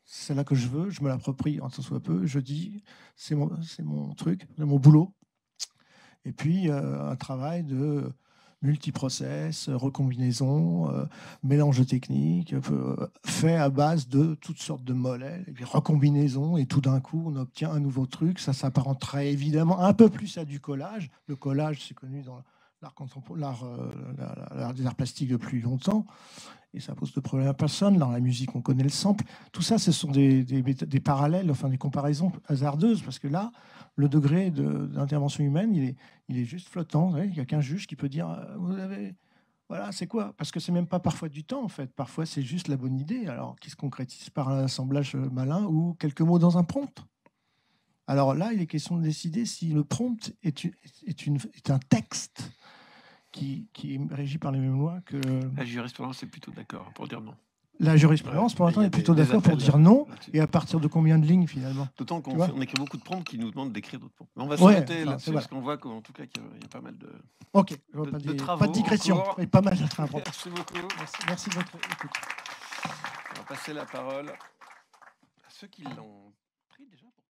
c'est là que je veux, je me l'approprie en tant soit peu, je dis c'est mon truc, c'est mon boulot. Et puis un travail de multiprocess, recombinaison, mélange technique, fait à base de toutes sortes de modèles, et puis recombinaison, et tout d'un coup, on obtient un nouveau truc. Ça s'apparenterait évidemment un peu plus à du collage. Le collage, c'est connu dans l'art des arts plastiques depuis longtemps, et ça pose de problème à personne. Dans la musique, on connaît le sample. Tout ça, ce sont des parallèles, enfin des comparaisons hasardeuses, parce que là, le degré d'intervention humaine, il est juste flottant. Il n'y a qu'un juge qui peut dire vous avez, voilà, c'est quoi? Parce que c'est même pas parfois du temps, en fait. Parfois, c'est juste la bonne idée, alors qui se concrétise par un assemblage malin ou quelques mots dans un prompt. Alors là, il est question de décider si le prompt est un texte qui est régi par les mêmes lois que... La jurisprudence est plutôt d'accord pour dire non. La jurisprudence, pour l'instant, est plutôt d'accord pour dire non. Et à partir de combien de lignes, finalement? D'autant qu'on écrit beaucoup de prompts qui nous demandent d'écrire d'autres prompts. Mais on va s'arrêter là-dessus, parce qu'on voit qu'en tout cas, qu'il y a pas mal de, de travaux. Pas de digression, et pas mal de travaux. Merci beaucoup. Merci de votre écoute. On va passer la parole à ceux qui l'ont pris déjà pour